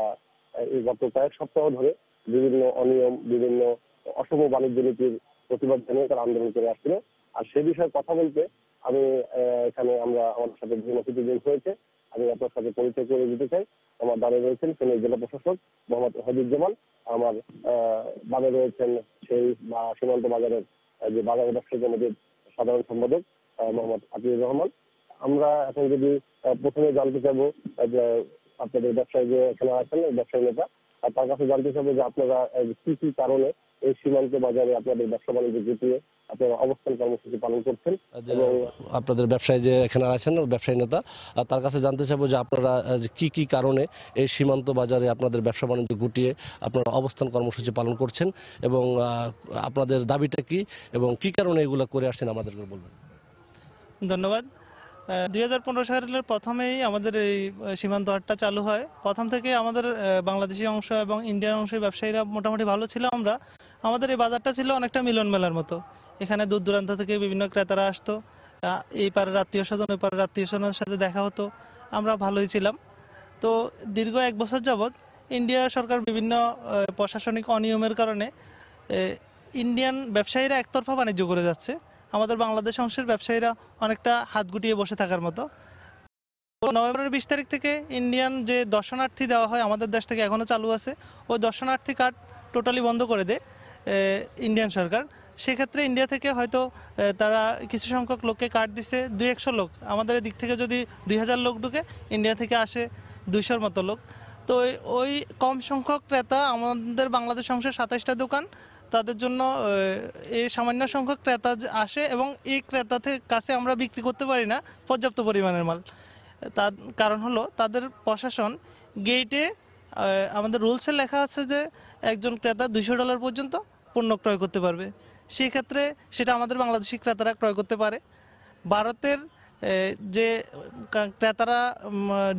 এই গত কয়েক সপ্তাহ ধরে বিভিন্ন অনিয়ম, বিভিন্ন অসম বাণিজ্য নীতির প্রতিবাদ জানিয়ে তারা আন্দোলন করে আসছিল। আর সে বিষয়ে কথা বলতে আমি এখানে আমাদের সাথে বিভিন্ন অতিথিবৃন্দ হয়েছে, আমি আপনার সাথে পরিচয় করে দিতে চাই। আমার দাঁড়িয়ে রয়েছেন ফেনী জেলা প্রশাসক মোহাম্মদ হবিবুজ্জামান, আমার দাঁড়িয়ে রয়েছেন সেই সীমান্ত বাজারের যে বাজার ব্যবসায়ী কমিটির সাধারণ সম্পাদক মোহাম্মদ আতিউর রহমান। আমরা এখন যদি প্রথমে জানতে চাবো যে আপনাদের ব্যবসায়ী যে এখানে আছেন ব্যবসায়ী নেতা, তার কাছে জানতে চাবো যে আপনারা কি কি কারণে এই সীমান্ত বাজারে আপনাদের ব্যবসা বাণিজ্য গুটিয়ে আপনারা অবস্থান কর্মসূচি পালন করছেন। আপনাদের ব্যবসায়ী যে এখানে আছেন ব্যবসায়ী নেতা, তার কাছে জানতে চাবো যে আপনারা কি কি কারণে এই সীমান্ত বাজারে আপনাদের ব্যবসা বাণিজ্য গুটিয়ে আপনারা অবস্থান কর্মসূচি পালন করছেন এবং আপনাদের দাবিটা কি এবং কি কারণে এগুলো করে আসছেন আমাদেরকে বলবেন। ধন্যবাদ। 2015 সালের প্রথমেই আমাদের এই সীমান্ত হাটটা চালু হয়। প্রথম থেকে আমাদের বাংলাদেশি অংশ এবং ইন্ডিয়ান অংশের ব্যবসায়ীরা মোটামুটি ভালো ছিল। আমাদের এই বাজারটা ছিল অনেকটা মিলন মেলার মতো। এখানে দূর দূরান্ত থেকে বিভিন্ন ক্রেতারা আসতো, এই পারের আত্মীয় স্বজন ওই পারের আত্মীয় স্বজনের সাথে দেখা হতো, আমরা ভালোই ছিলাম। তো দীর্ঘ 1 বছর যাবৎ ইন্ডিয়া সরকার বিভিন্ন প্রশাসনিক অনিয়মের কারণে ইন্ডিয়ান ব্যবসায়ীরা একতরফা বাণিজ্য করে যাচ্ছে। আমাদের বাংলাদেশ অংশের ব্যবসায়ীরা অনেকটা হাত গুটিয়ে বসে থাকার মতো। নভেম্বরের 20 তারিখ থেকে ইন্ডিয়ান যে দর্শনার্থী দেওয়া হয় আমাদের দেশ থেকে এখনও চালু আছে, ওই দর্শনার্থী কার্ড টোটালি বন্ধ করে দেয় ইন্ডিয়ান সরকার। সেক্ষেত্রে ইন্ডিয়া থেকে হয়তো তারা কিছু সংখ্যক লোককে কার্ড দিচ্ছে, 200-100 লোক। আমাদের দিক থেকে যদি 2000 লোক ঢুকে, ইন্ডিয়া থেকে আসে 200-র মতো লোক। তো ওই কম সংখ্যক ক্রেতা, আমাদের বাংলাদেশ অংশের 27টা দোকান, তাদের জন্য এই সামান্য সংখ্যক ক্রেতা আসে এবং এই ক্রেতাদের কাছে আমরা বিক্রি করতে পারি না পর্যাপ্ত পরিমাণের মাল। তার কারণ হলো তাদের প্রশাসন গেটে আমাদের রুলসে লেখা আছে যে একজন ক্রেতা $200 পর্যন্ত পণ্য ক্রয় করতে পারবে। সেই ক্ষেত্রে সেটা আমাদের বাংলাদেশি ক্রেতারা ক্রয় করতে পারে। ভারতের যে ক্রেতারা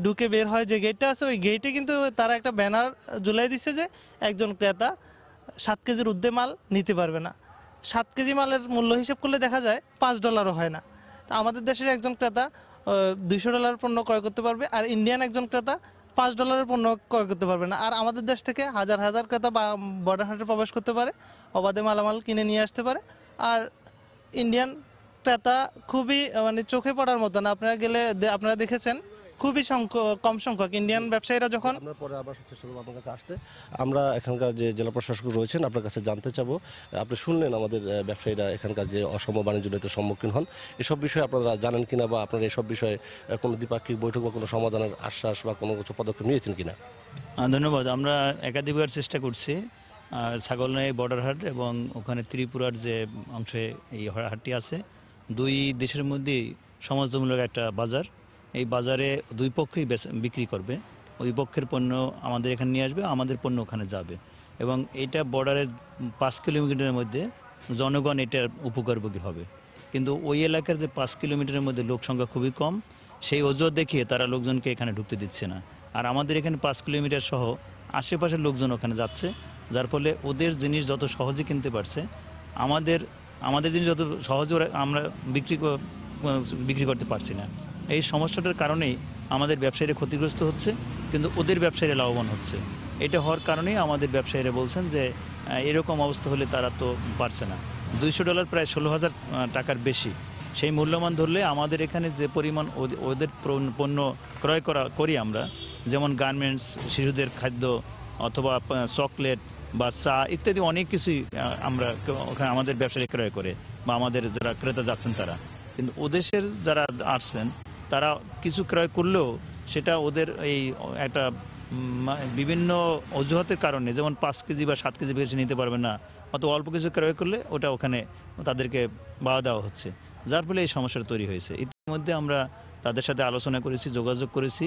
ঢুকে বের হয় যে গেটটা আছে, ওই গেটে কিন্তু তারা একটা ব্যানার ঝুলাই দিচ্ছে যে একজন ক্রেতা 7 কেজির ঊর্ধ্বে মাল নিতে পারবে না। 7 কেজি মালের মূল্য হিসেব করলে দেখা যায় $5 হয় না। তা আমাদের দেশের একজন ক্রেতা $200 পণ্য ক্রয় করতে পারবে, আর ইন্ডিয়ান একজন ক্রেতা $5 পণ্য ক্রয় করতে পারবে না। আর আমাদের দেশ থেকে হাজার হাজার ক্রেতা বর্ডার হাটে প্রবেশ করতে পারে, অবাধে মালামাল কিনে নিয়ে আসতে পারে। আর ইন্ডিয়ান ক্রেতা খুবই চোখে পড়ার মতো না। আপনারা গেলে আপনারা দেখেছেন খুবই কম সংখ্যক ইন্ডিয়ান ব্যবসায়ীরা যখন আমরা এখানকার যে জেলা প্রশাসক রয়েছেন আপনার কাছে জানতে চাবো, আপনি শুনলেন আমাদের ব্যবসায়ীরা এখানকার যে অসম বাণিজ্য নীতির সম্মুখীন হন, এসব বিষয়ে আপনারা জানেন কিনা বা আপনারা এসব বিষয়ে কোনো দ্বিপাক্ষিক বৈঠক বা কোনো সমাধানের আশ্বাস বা কোনো কিছু পদক্ষেপ নিয়েছেন কিনা। ধন্যবাদ। আমরা একাধিকবার চেষ্টা করছি ছাগলনাই বর্ডার হাট এবং ওখানে ত্রিপুরার যে অংশে এই হাটটি আছে, 2 দেশের মধ্যেই সমাজমূলক একটা বাজার। এই বাজারে 2 পক্ষই বিক্রি করবে, ওই পক্ষের পণ্য আমাদের এখানে নিয়ে আসবে, আমাদের পণ্য ওখানে যাবে এবং এটা বর্ডারের 5 কিলোমিটারের মধ্যে জনগণ এটার উপকারভোগী হবে। কিন্তু ওই এলাকার যে 5 কিলোমিটারের মধ্যে লোক সংখ্যা খুবই কম, সেই অজুহাত দেখিয়ে তারা লোকজনকে এখানে ঢুকতে দিচ্ছে না। আর আমাদের এখানে 5 কিলোমিটার সহ আশেপাশের লোকজন ওখানে যাচ্ছে, যার ফলে ওদের জিনিস যত সহজে কিনতে পারছে, আমাদের জিনিস যত সহজে আমরা বিক্রি করতে পারছি না। এই সমস্যাটার কারণেই আমাদের ব্যবসায়ীরা ক্ষতিগ্রস্ত হচ্ছে, কিন্তু ওদের ব্যবসায়ীরা লাভবান হচ্ছে। এটা হওয়ার কারণেই আমাদের ব্যবসায়ীরা বলছেন যে এরকম অবস্থা হলে তারা তো পারছে না। $200 প্রায় 16,000 টাকার বেশি। সেই মূল্যমান ধরলে আমাদের এখানে যে পরিমাণ ওদের পণ্য ক্রয় করি আমরা, যেমন গার্মেন্টস, শিশুদের খাদ্য অথবা চকলেট বা চা ইত্যাদি অনেক কিছুই আমরা ওখানে আমাদের ব্যবসায়ী ক্রয় করে বা আমাদের যারা ক্রেতা যাচ্ছেন তারা। কিন্তু ওদেশের যারা আসছেন তারা কিছু ক্রয় করলেও সেটা ওদের এই একটা বিভিন্ন অজুহাতের কারণে, যেমন 5 কেজি বা 7 কেজি বেশি নিতে পারবে না, অত অল্প কিছু ক্রয় করলে ওটা ওখানে তাদেরকে বাধা দেওয়া হচ্ছে, যার ফলে এই সমস্যাটা তৈরি হয়েছে। ইতিমধ্যে আমরা তাদের সাথে আলোচনা করেছি, যোগাযোগ করেছি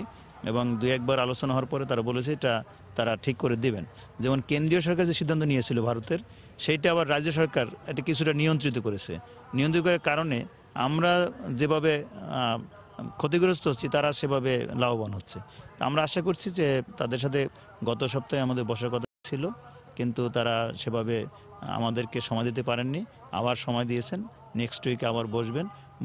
এবং 2-1 বার আলোচনা হওয়ার পরে তারা বলেছে এটা তারা ঠিক করে দেবেন। যেমন কেন্দ্রীয় সরকার যে সিদ্ধান্ত নিয়েছিল ভারতের, সেইটা আবার রাজ্য সরকার এটা কিছুটা নিয়ন্ত্রিত করেছে। নিয়ন্ত্রিত করার কারণে আমরা যেভাবে ক্ষতিগ্রস্ত হচ্ছি তারা সেভাবে লাভবান হচ্ছে। আমরা আশা করছি যে তাদের সাথে গত সপ্তাহে আমাদের বসার কথা ছিল, কিন্তু তারা সেভাবে আমাদেরকে সময় দিতে পারেননি। আবার সময় দিয়েছেন, নেক্সট উইকে আবার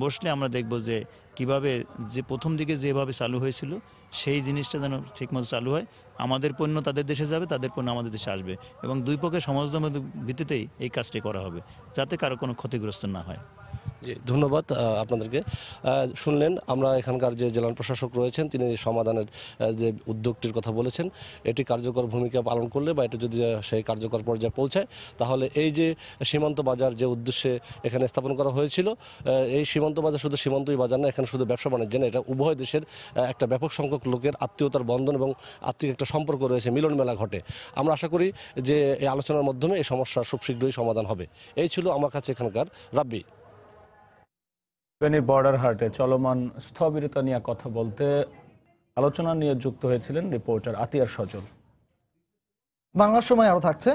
বসলে আমরা দেখব যে কিভাবে যে প্রথম দিকে যেভাবে চালু হয়েছিল সেই জিনিসটা যেন ঠিকমতো চালু হয়। আমাদের পণ্য তাদের দেশে যাবে, তাদের পণ্য আমাদের দেশে আসবে এবং দুই পক্ষের সমঝোতার ভিত্তিতেই এই কাজটি করা হবে, যাতে কারো কোনো ক্ষতিগ্রস্ত না হয়। জি, ধন্যবাদ আপনাদেরকে। শুনলেন আমরা এখানকার যে জেলা প্রশাসক রয়েছেন তিনি সমাধানের যে উদ্যোগটির কথা বলেছেন, এটি কার্যকর ভূমিকা পালন করলে বা এটা যদি সেই কার্যকর পর্যায়ে পৌঁছায় তাহলে এই যে সীমান্ত বাজার যে উদ্দেশ্যে এখানে স্থাপন করা হয়েছিল, এই সীমান্ত বাজার শুধু সীমান্তই বাজার না, এখানে শুধু ব্যবসা বাণিজ্য না, এটা উভয় দেশের একটা ব্যাপক সংখ্যক লোকের আত্মীয়তার বন্ধন এবং আত্মিক একটা সম্পর্ক রয়েছে, মিলন মেলা ঘটে। আমরা আশা করি যে এই আলোচনার মাধ্যমে এই সমস্যার খুব শীঘ্রই সমাধান হবে। এই ছিল আমার কাছে এখানকার রাব্বি। ফেনীর বর্ডার হাটে চলমান স্থবিরতা নিয়ে কথা বলতে আলোচনা নিয়ে যুক্ত হয়েছিলেন রিপোর্টার আতিয়ার সজল। বাংলার সময় আরো থাকছে।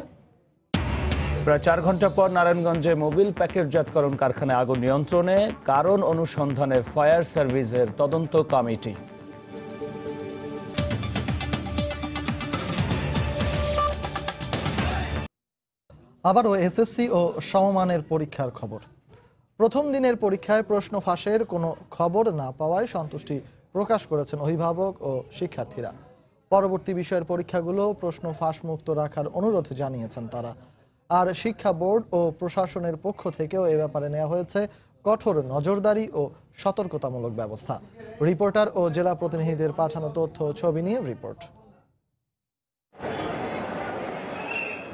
প্রায় 4 ঘন্টা পর নারায়ণগঞ্জে মোবিল প্যাকেটজাতকরণ কারখানায় আগুন নিয়ন্ত্রণে, কারণ অনুসন্ধানে ফায়ার সার্ভিসের তদন্ত কমিটি। আবারও এসএসসি ও সমমানের পরীক্ষার খবর। প্রথম দিনের পরীক্ষায় প্রশ্ন ফাঁসের কোনো খবর না পাওয়ায় সন্তুষ্টি প্রকাশ করেছেন অভিভাবক ও শিক্ষার্থীরা। পরবর্তী বিষয়ের পরীক্ষাগুলো প্রশ্ন ফাঁস মুক্ত রাখার অনুরোধ জানিয়েছেন তারা। আর শিক্ষা বোর্ড ও প্রশাসনের পক্ষ থেকেও এ ব্যাপারে নেওয়া হয়েছে কঠোর নজরদারি ও সতর্কতামূলক ব্যবস্থা। রিপোর্টার ও জেলা প্রতিনিধিদের পাঠানো তথ্য ও ছবি নিয়ে রিপোর্ট।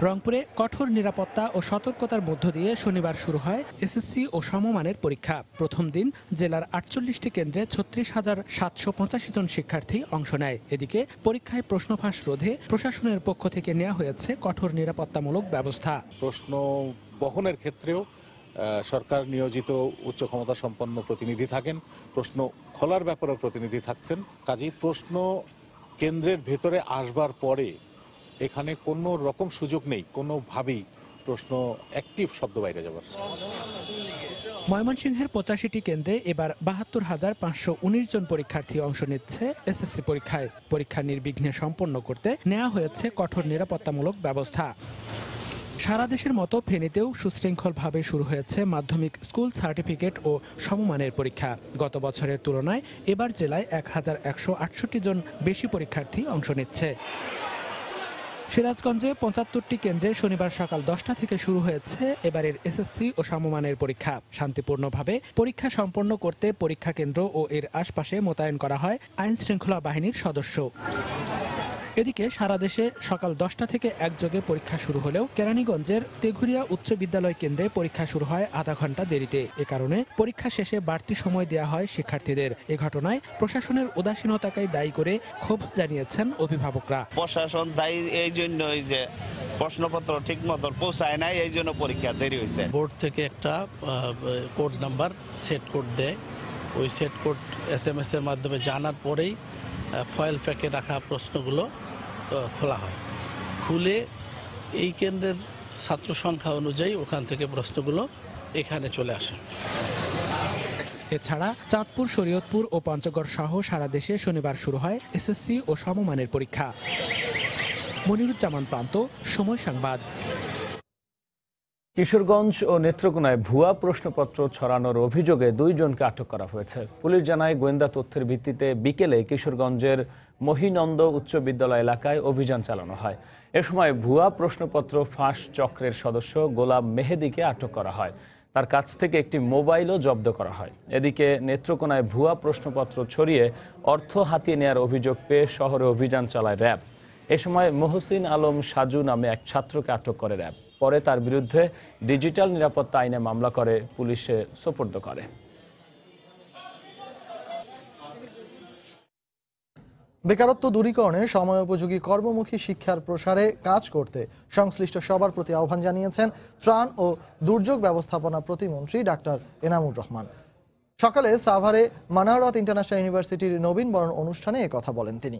রংপুরে কঠোর নিরাপত্তা ও সতর্কতার মধ্য দিয়ে শনিবার শুরু হয় এসএসসি ও সমমানের পরীক্ষা। প্রথম দিন জেলার 48টি কেন্দ্রে 36,785 জন শিক্ষার্থী অংশ নেয়। এদিকে পরীক্ষায় প্রশ্ন ফাঁস রোধে প্রশাসনের পক্ষ থেকে নেওয়া হয়েছে কঠোর নিরাপত্তামূলক ব্যবস্থা। প্রশ্ন বহনের ক্ষেত্রেও সরকার নিয়োজিত উচ্চ ক্ষমতা সম্পন্ন প্রতিনিধি থাকেন, প্রশ্ন খোলার ব্যাপারেও প্রতিনিধি থাকছেন। কাজেই প্রশ্ন কেন্দ্রের ভেতরে আসবার পরে এখানে কোনো রকম সুযোগ নেই কোনোভাবেই প্রশ্ন অ্যাক্টিভ শব্দ বাইরে যাবার। ময়মনসিংহের 85টি কেন্দ্রে এবার 72,519 জন পরীক্ষার্থী অংশ নিচ্ছে এসএসসি পরীক্ষায়। পরীক্ষা নির্বিঘ্নে সম্পন্ন করতে নেওয়া হয়েছে কঠোর নিরাপত্তামূলক ব্যবস্থা। সারা দেশের মতো ফেনীতেও সুশৃঙ্খলভাবে শুরু হয়েছে মাধ্যমিক স্কুল সার্টিফিকেট ও সমমানের পরীক্ষা। গত বছরের তুলনায় এবার জেলায় 1,168 জন বেশি পরীক্ষার্থী অংশ নিচ্ছে। সিরাজগঞ্জে 75টি কেন্দ্রে শনিবার সকাল 10টা থেকে শুরু হয়েছে এবারের এসএসসি ও সমমানের পরীক্ষা। শান্তিপূর্ণভাবে পরীক্ষা সম্পন্ন করতে পরীক্ষা কেন্দ্র ও এর আশপাশে মোতায়েন করা হয় আইন শৃঙ্খলা বাহিনীর সদস্য। এদিকে সারা দেশে সকাল 10টা থেকে একযোগে পরীক্ষা শুরু হলেও কেরানীগঞ্জের তেঘুরিয়া উচ্চ বিদ্যালয় কেন্দ্রে পরীক্ষা শুরু হয় আধা ঘন্টা দেরিতে। এ কারণে পরীক্ষা শেষে বাড়তি সময় দেওয়া হয় শিক্ষার্থীদের। এ ঘটনায় প্রশাসনের উদাসীনতাকেই দায়ী করে ক্ষোভ জানিয়েছেন অভিভাবকরা। প্রশাসন দায়ী এই জন্যই যে প্রশ্নপত্র ঠিক মতো পৌঁছায় নাই, এই জন্য পরীক্ষা দেরি হয়েছে। বোর্ড থেকে একটা কোড নাম্বার সেট কোড দেয়, ওই সেট কোড SMS এর মাধ্যমে জানার পরেই ফয়েল প্যাকে রাখা প্রশ্নগুলো খোলা হয়। খুলে এই কেন্দ্রের ছাত্র সংখ্যা অনুযায়ী ওখান থেকে প্রশ্নগুলো এখানে চলে আসে। এছাড়া চাঁদপুর, শরীয়তপুর ও পঞ্চগড় সহ সারা দেশে শনিবার শুরু হয় এসএসসি ও সমমানের পরীক্ষা। মনিরুজ্জামান প্রান্ত, সময় সংবাদ। কিশোরগঞ্জ ও নেত্রকোনায় ভুয়া প্রশ্নপত্র ছড়ানোর অভিযোগে 2 জনকে আটক করা হয়েছে। পুলিশ জানায় গোয়েন্দা তথ্যের ভিত্তিতে বিকেলে কিশোরগঞ্জের মহিনন্দ উচ্চ বিদ্যালয় এলাকায় অভিযান চালানো হয়। এ সময় ভুয়া প্রশ্নপত্র ফাঁস চক্রের সদস্য গোলাম মেহেদিকে আটক করা হয়। তার কাছ থেকে একটি মোবাইলও জব্দ করা হয়। এদিকে নেত্রকোনায় ভুয়া প্রশ্নপত্র ছড়িয়ে অর্থ হাতিয়ে নেওয়ার অভিযোগ পেয়ে শহরে অভিযান চালায় র্যাব। এ সময় মহসিন আলম সাজু নামে এক ছাত্রকে আটক করে র্যাব। পরে তার বিরুদ্ধে ডিজিটাল নিরাপত্তা আইনে মামলা করে পুলিশে সোপর্দ করে। বেকারত্ব দূরীকরণে সময়োপযোগী কর্মমুখী শিক্ষার প্রসারে কাজ করতে সংশ্লিষ্ট সবার প্রতি আহ্বান জানিয়েছেন ত্রাণ ও দুর্যোগ ব্যবস্থাপনা প্রতিমন্ত্রী ডাক্তার এনামুর রহমান। সকালে সাভারে মানারত ইন্টারন্যাশনাল ইউনিভার্সিটির নবীন বরণ অনুষ্ঠানে একথা বলেন তিনি।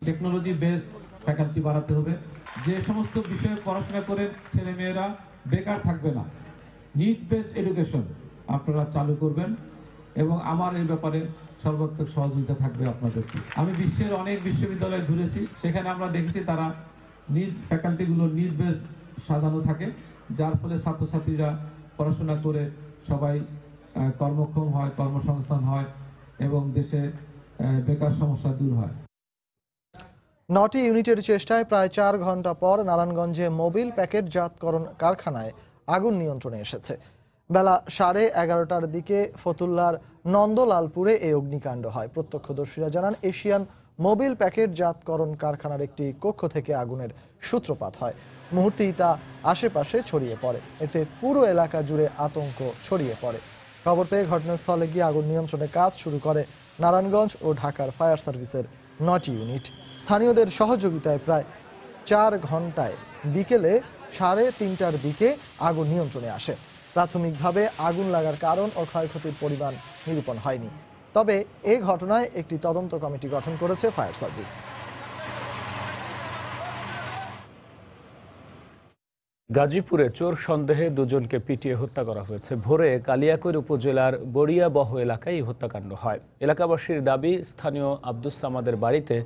টেকনোলজি বেসড ফ্যাকাল্টি বাড়াতে হবে, যে সমস্ত বিষয়ে পড়াশোনা করে ছেলে মেয়েরা বেকার থাকবে না, নিড বেসড এডুকেশন আপনারা চালু করবেন এবং আমার এই ব্যাপারে সর্বাত্মক সহযোগিতা থাকবে আপনাদেরকে। আমি বিশ্বের অনেক বিশ্ববিদ্যালয়ে ঘুরেছি, সেখানে আমরা দেখেছি তারা নিট ফ্যাকাল্টিগুলো নিট বেস সাজানো থাকে, যার ফলে ছাত্রছাত্রীরা পড়াশোনা করে সবাই কর্মক্ষম হয়, কর্মসংস্থান হয় এবং দেশে বেকার সমস্যা দূর হয়। 9টি ইউনিটের চেষ্টায় প্রায় 4 ঘন্টা পর নারায়ণগঞ্জে মোবিল প্যাকেটজাতকরণ কারখানায় আগুন নিয়ন্ত্রণে এসেছে। বেলা 11:30টার দিকে ফতুল্লার নন্দলালপুরে এই অগ্নিকাণ্ড হয়। প্রত্যক্ষদর্শীরা জানান, এশিয়ান মোবিল প্যাকেটজাতকরণ কারখানার একটি কক্ষ থেকে আগুনের সূত্রপাত হয়। মুহূর্তেই তা আশেপাশে ছড়িয়ে পড়ে। এতে পুরো এলাকা জুড়ে আতঙ্ক ছড়িয়ে পড়ে। খবর পেয়ে ঘটনাস্থলে গিয়ে আগুন নিয়ন্ত্রণে কাজ শুরু করে নারায়ণগঞ্জ ও ঢাকার ফায়ার সার্ভিসের 9টি ইউনিট। স্থানীয়দের সহযোগিতায় প্রায় 4 ঘন্টায় বিকেলে 3:30টার দিকে আগুন নিয়ন্ত্রণে আসে। প্রাথমিকভাবে আগুন লাগার কারণ ও ক্ষয়ক্ষতির পরিমাণ নিরূপণ হয়নি। তবে এই ঘটনায় একটি তদন্ত কমিটি গঠন করেছে ফায়ার সার্ভিস। গাজীপুরে চোর সন্দেহে দুজনকে পিটিয়ে হত্যা করা হয়েছে। ভোরে কালিয়াকৈর উপজেলার বড়িয়াবহ এলাকায় এই হত্যাকাণ্ড হয়। এলাকাবাসীর দাবি, স্থানীয় আব্দুস সামাদের বাড়িতে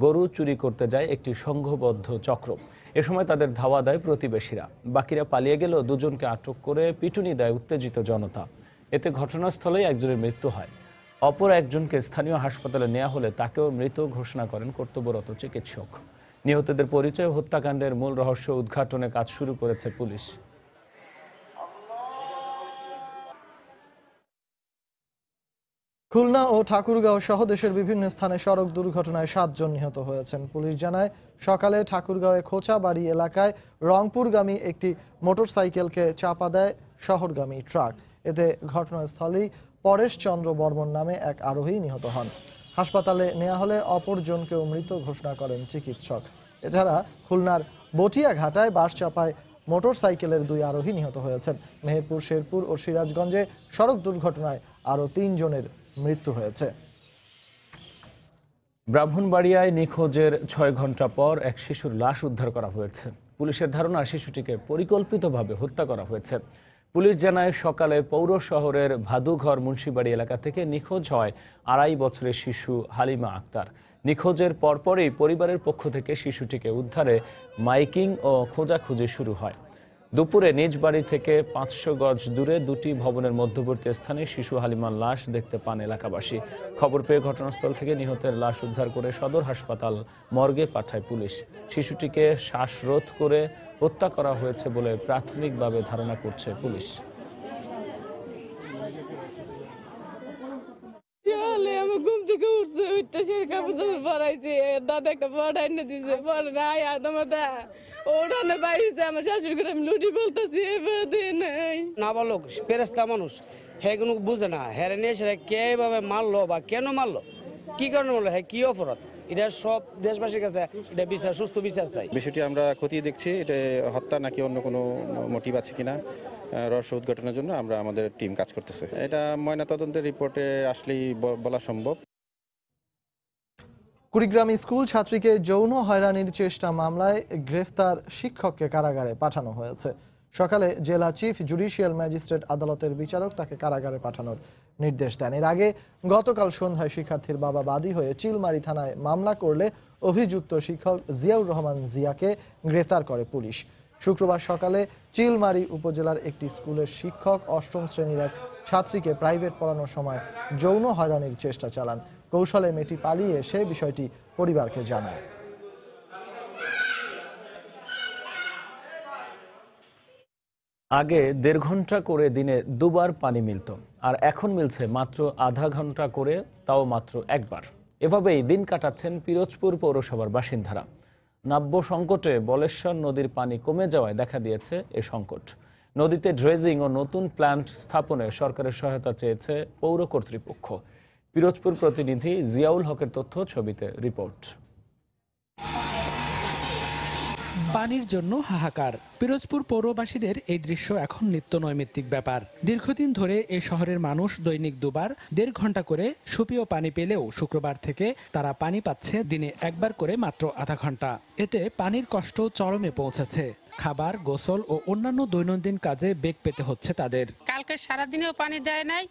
গরু চুরি করতে যায় একটি সংঘবদ্ধ চক্র। এ সময় তাদের ধাওয়া দেয় প্রতিবেশীরা। বাকিরা পালিয়ে গেলেও দুজনকে আটক করে পিটুনি দেয় উত্তেজিত জনতা। এতে ঘটনাস্থলেই একজনের মৃত্যু হয়। অপর একজনকে স্থানীয় হাসপাতালে নেওয়া হলে তাকেও মৃত ঘোষণা করেন কর্তব্যরত চিকিৎসক। নিহতদের পরিচয়, হত্যাকাণ্ডের মূল রহস্য উদ্ঘাটনে কাজ শুরু করেছে পুলিশ। খুলনা ও ঠাকুরগাঁও সহ দেশের বিভিন্ন স্থানে সড়ক দুর্ঘটনায় 7 জন নিহত হয়েছেন। পুলিশ জানায়, সকালে ঠাকুরগাঁওয়ে খোঁচাবাড়ি এলাকায় রংপুরগামী একটি মোটরসাইকেলকে চাপা দেয় শহরগামী ট্রাক। এতে ঘটনাস্থলেই পরেশ চন্দ্র বর্মন নামে এক আরোহী নিহত হন। হাসপাতালে নেওয়া হলে অপরজনকেও মৃত ঘোষণা করেন চিকিৎসক। এছাড়া খুলনার বটিয়াঘাটায় বাস চাপায় মোটরসাইকেলের 2 আরোহী নিহত হয়েছেন। মেহেরপুর, শেরপুর ও সিরাজগঞ্জে সড়ক দুর্ঘটনায় আরও 3 জনের মৃত্যু হয়েছে। ব্রাহ্মণবাড়িয়ায় নিখোঁজের 6 ঘন্টা পর এক শিশুর লাশ উদ্ধার করা হয়েছে। পুলিশের ধারণা, শিশুটিকে পরিকল্পিতভাবে হত্যা করা হয়েছে। পুলিশ জানায়, সকালে পৌর শহরের ভাদুঘর মুন্সিবাড়ি এলাকা থেকে নিখোঁজ হয় 2.5 বছরের শিশু হালিমা আক্তার। নিখোঁজের পরপরই পরিবারের পক্ষ থেকে শিশুটিকে উদ্ধারে মাইকিং ও খোঁজাখুঁজি শুরু হয়। দুপুরে নিজ বাড়ি থেকে 500 গজ দূরে 2টি ভবনের মধ্যবর্তী স্থানে শিশু হালিমার লাশ দেখতে পান এলাকাবাসী। খবর পেয়ে ঘটনাস্থল থেকে নিহতের লাশ উদ্ধার করে সদর হাসপাতাল মর্গে পাঠায় পুলিশ। শিশুটিকে শ্বাসরোধ করে হত্যা করা হয়েছে বলে প্রাথমিকভাবে ধারণা করছে পুলিশ। ঘুম থেকে উঠছে, ওইটা সে কাপড় চাপড় পরাইছে, দাদা একটা পড়াই না দিছে, পরে নাই আদমতা ওড়ানো বাইরেছে। আমার শাশুড়ি করে আমি লুটি বলতেছি, নাই না বলো ফেরেস্তা মানুষ, হ্যাঁ কোনো বুঝে না, হ্যাঁ নিয়ে এসে কিভাবে মারলো বা কেন মারলো, কি কারণে মারলো, হ্যাঁ কি অপরাধ, এটা সব দেশবাসীর কাছে এটা বিচার, সুস্থ বিচার চাই। বিষয়টি আমরা খতিয়ে দেখছি, এটা হত্যা নাকি অন্য কোনো মোটিভ আছে কিনা রহস্য উদ্ঘাটনের জন্য আমরা আমাদের টিম কাজ করতেছে। এটা ময়নাতদন্তের রিপোর্টে আসলেই বলা সম্ভব। কুড়িগ্রাম স্কুল ছাত্রীকে যৌন হয়রানির চেষ্টা মামলায় গ্রেফতার শিক্ষককে কারাগারে পাঠানো হয়েছে। সকালে জেলা চিফ জুডিশিয়াল ম্যাজিস্ট্রেট আদালতের বিচারক তাকে কারাগারে পাঠানোর নির্দেশ দেন। এর আগে গতকাল সন্ধ্যায় শিক্ষার্থীর বাবা বাদী হয়ে চিলমারি থানায় মামলা করলে অভিযুক্ত শিক্ষক জিয়াউর রহমান জিয়াকে গ্রেফতার করে পুলিশ। শুক্রবার সকালে চিলমারি উপজেলার একটি স্কুলের শিক্ষক 8ম শ্রেণীর এক ছাত্রীকে প্রাইভেট পড়ানোর সময় যৌন হয়রানির চেষ্টা চালান। কৌশলে মেয়েটি পালিয়ে এসে বিষয়টি পরিবারকে জানায়। আগে 1.5 ঘন্টা করে দিনে 2 বার পানি মিলত, আর এখন মিলছে মাত্র আধা ঘন্টা করে, তাও মাত্র 1 বার। এভাবেই দিন কাটাচ্ছেন পিরোজপুর পৌরসভার বাসিন্দারা। নাব্য সংকটে বলেশ্বর নদীর পানি কমে যাওয়ায় দেখা দিয়েছে এ সংকট। নদীতে ড্রেজিং ও নতুন প্ল্যান্ট স্থাপনে সরকারের সহায়তা চেয়েছে পৌর কর্তৃপক্ষ। পিরোজপুর প্রতিনিধি জিয়াউল হকের তথ্য, ছবিতে রিপোর্ট। পানির জন্য হাহাকার। পিরোজপুর পৌরবাসীদের এই দৃশ্য এখন নিত্য নৈমিত্তিক ব্যাপার। দীর্ঘদিন ধরে এই শহরের মানুষ দৈনিক 2 বার 1.5 ঘন্টা করে সুপেয় পানি পেলেও শুক্রবার থেকে তারা পানি পাচ্ছে দিনে 1 বার করে মাত্র আধা ঘন্টা। এতে পানির কষ্ট চরমে পৌঁছেছে। খাবার, গোসল ও অন্যান্য দৈনন্দিন কাজে বেগ পেতে হচ্ছে তাদের। কালকে সারাদিনেও পানি দেয় নাই,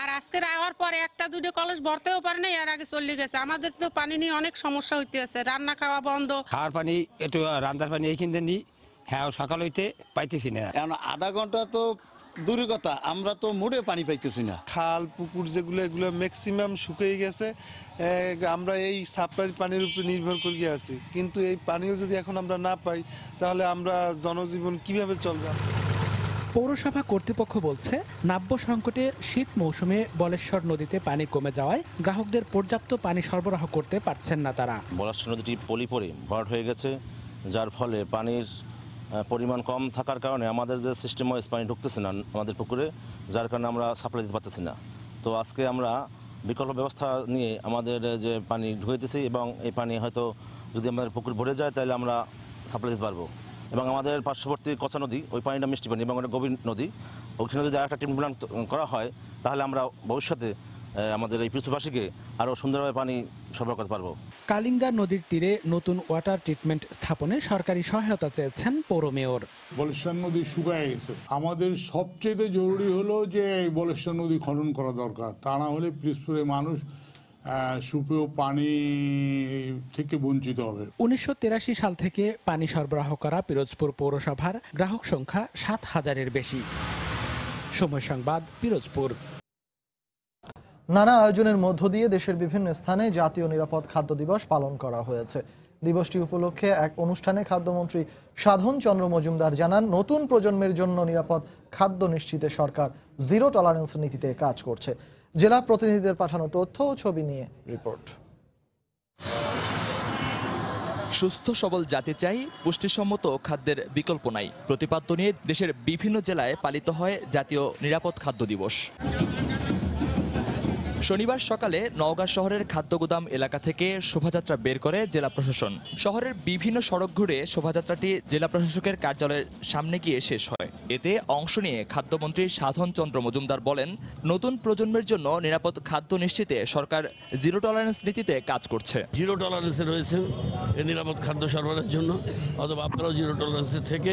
আর আজকের আওয়ার পরে একটা দুটো কলস ভরতেও পারে নাই, এর আগে চলে গেছে। আমাদের তো পানি নিয়ে অনেক সমস্যা হইতে আছে, রান্না খাওয়া বন্ধ। খাওয়ার পানি একটু রান্নার পানি এইখানে নিই, হ্যাঁ সকাল হইতে পাইতেছি না। এখন আধা ঘন্টা তো দূরের কথা, আমরা তো মোড়ে পানি পাইতেছি না। খাল পুকুর যেগুলো এগুলো ম্যাক্সিমাম শুকিয়ে গেছে। আমরা এই সাপ্লাই পানির উপর নির্ভর করে আছি, কিন্তু এই পানিও যদি এখন আমরা না পাই তাহলে আমরা জনজীবন কিভাবে চলবে? পৌরসভা কর্তৃপক্ষ বলছে, নাব্য সংকটে শীত মৌসুমে বলেশ্বর নদীতে পানি কমে যাওয়ায় গ্রাহকদের পর্যাপ্ত পানি সরবরাহ করতে পারছেন না তারা। বলেশ্বর নদীটি পলি পড়ে ভরাট হয়ে গেছে, যার ফলে পানির পরিমাণ কম থাকার কারণে আমাদের যে সিস্টেম ওয়াইজ পানি ঢুকতেছে না আমাদের পুকুরে, যার কারণে আমরা সাপ্লাই দিতে পারতেছি না। তো আজকে আমরা বিকল্প ব্যবস্থা নিয়ে আমাদের যে পানি ঢুকাইতেছি, এবং এই পানি হয়তো যদি আমাদের পুকুর ভরে যায় তাহলে আমরা সাপ্লাই দিতে পারবো। এবং আমাদের পার্শ্ববর্তী কচা নদী, ওই পানিটা মিষ্টি পানি এবং ওটা গভীর নদী, ওইখানে যদি আরেকটা ট্রিটমেন্ট প্ল্যান্ট করা হয় তাহলে আমরা ভবিষ্যতে আমাদের এই পৃথুবাসীকে আরও সুন্দরভাবে পানি সরবরাহ করতে পারবো। কালিঙ্গা নদীর তীরে নতুন ওয়াটার ট্রিটমেন্ট স্থাপনে সরকারি সহায়তা চেয়েছেন পৌর মেয়র। বলেশ্বর নদী শুকায় গেছে, আমাদের সবচেয়ে জরুরি হলো যে এই বলেশ্বর নদী খনন করা দরকার, তা না হলে পিরোজপুরের মানুষ সুপেয় পানি থেকে বঞ্চিত হবে। 1983 সাল থেকে পানি সরবরাহ করা পিরোজপুর পৌরসভার গ্রাহক সংখ্যা 7,000-এর বেশি। সময় সংবাদ, পিরোজপুর। নানা আয়োজনের মধ্য দিয়ে দেশের বিভিন্ন স্থানে জাতীয় নিরাপদ খাদ্য দিবস পালন করা হয়েছে। দিবসটি উপলক্ষে এক অনুষ্ঠানে খাদ্যমন্ত্রী সাধন চন্দ্র মজুমদার জানান, নতুন প্রজন্মের জন্য নিরাপদ খাদ্য নিশ্চিতে সরকার জিরো টলারেন্স নীতিতে কাজ করছে। জেলা প্রতিনিধিদের পাঠানো তথ্য ও ছবি নিয়ে রিপোর্ট। সুস্থ সবল জাতি চাই, পুষ্টিসম্মত খাদ্যের বিকল্প নাই প্রতিপাদ্য নিয়ে দেশের বিভিন্ন জেলায় পালিত হয় জাতীয় নিরাপদ খাদ্য দিবস। শনিবার সকালে নওগাঁ শহরের খাদ্যগুদাম এলাকা থেকে শোভাযাত্রা বের করে জেলা প্রশাসন। শহরের বিভিন্ন সড়ক ঘুরে শোভাযাত্রাটি জেলা প্রশাসকের কার্যালয়ের সামনে গিয়ে শেষ হয়। এতে অংশ নিয়ে খাদ্যমন্ত্রী সাধন চন্দ্র মজুমদার বলেন, নতুন প্রজন্মের জন্য নিরাপদ খাদ্য নিশ্চিতে সরকার জিরো টলারেন্স নীতিতে কাজ করছে। জিরো টলারেন্সে রয়েছেন এই নিরাপদ খাদ্য সরবরাহের জন্য, অথবা আপনারাও জিরো টলারেন্সে থেকে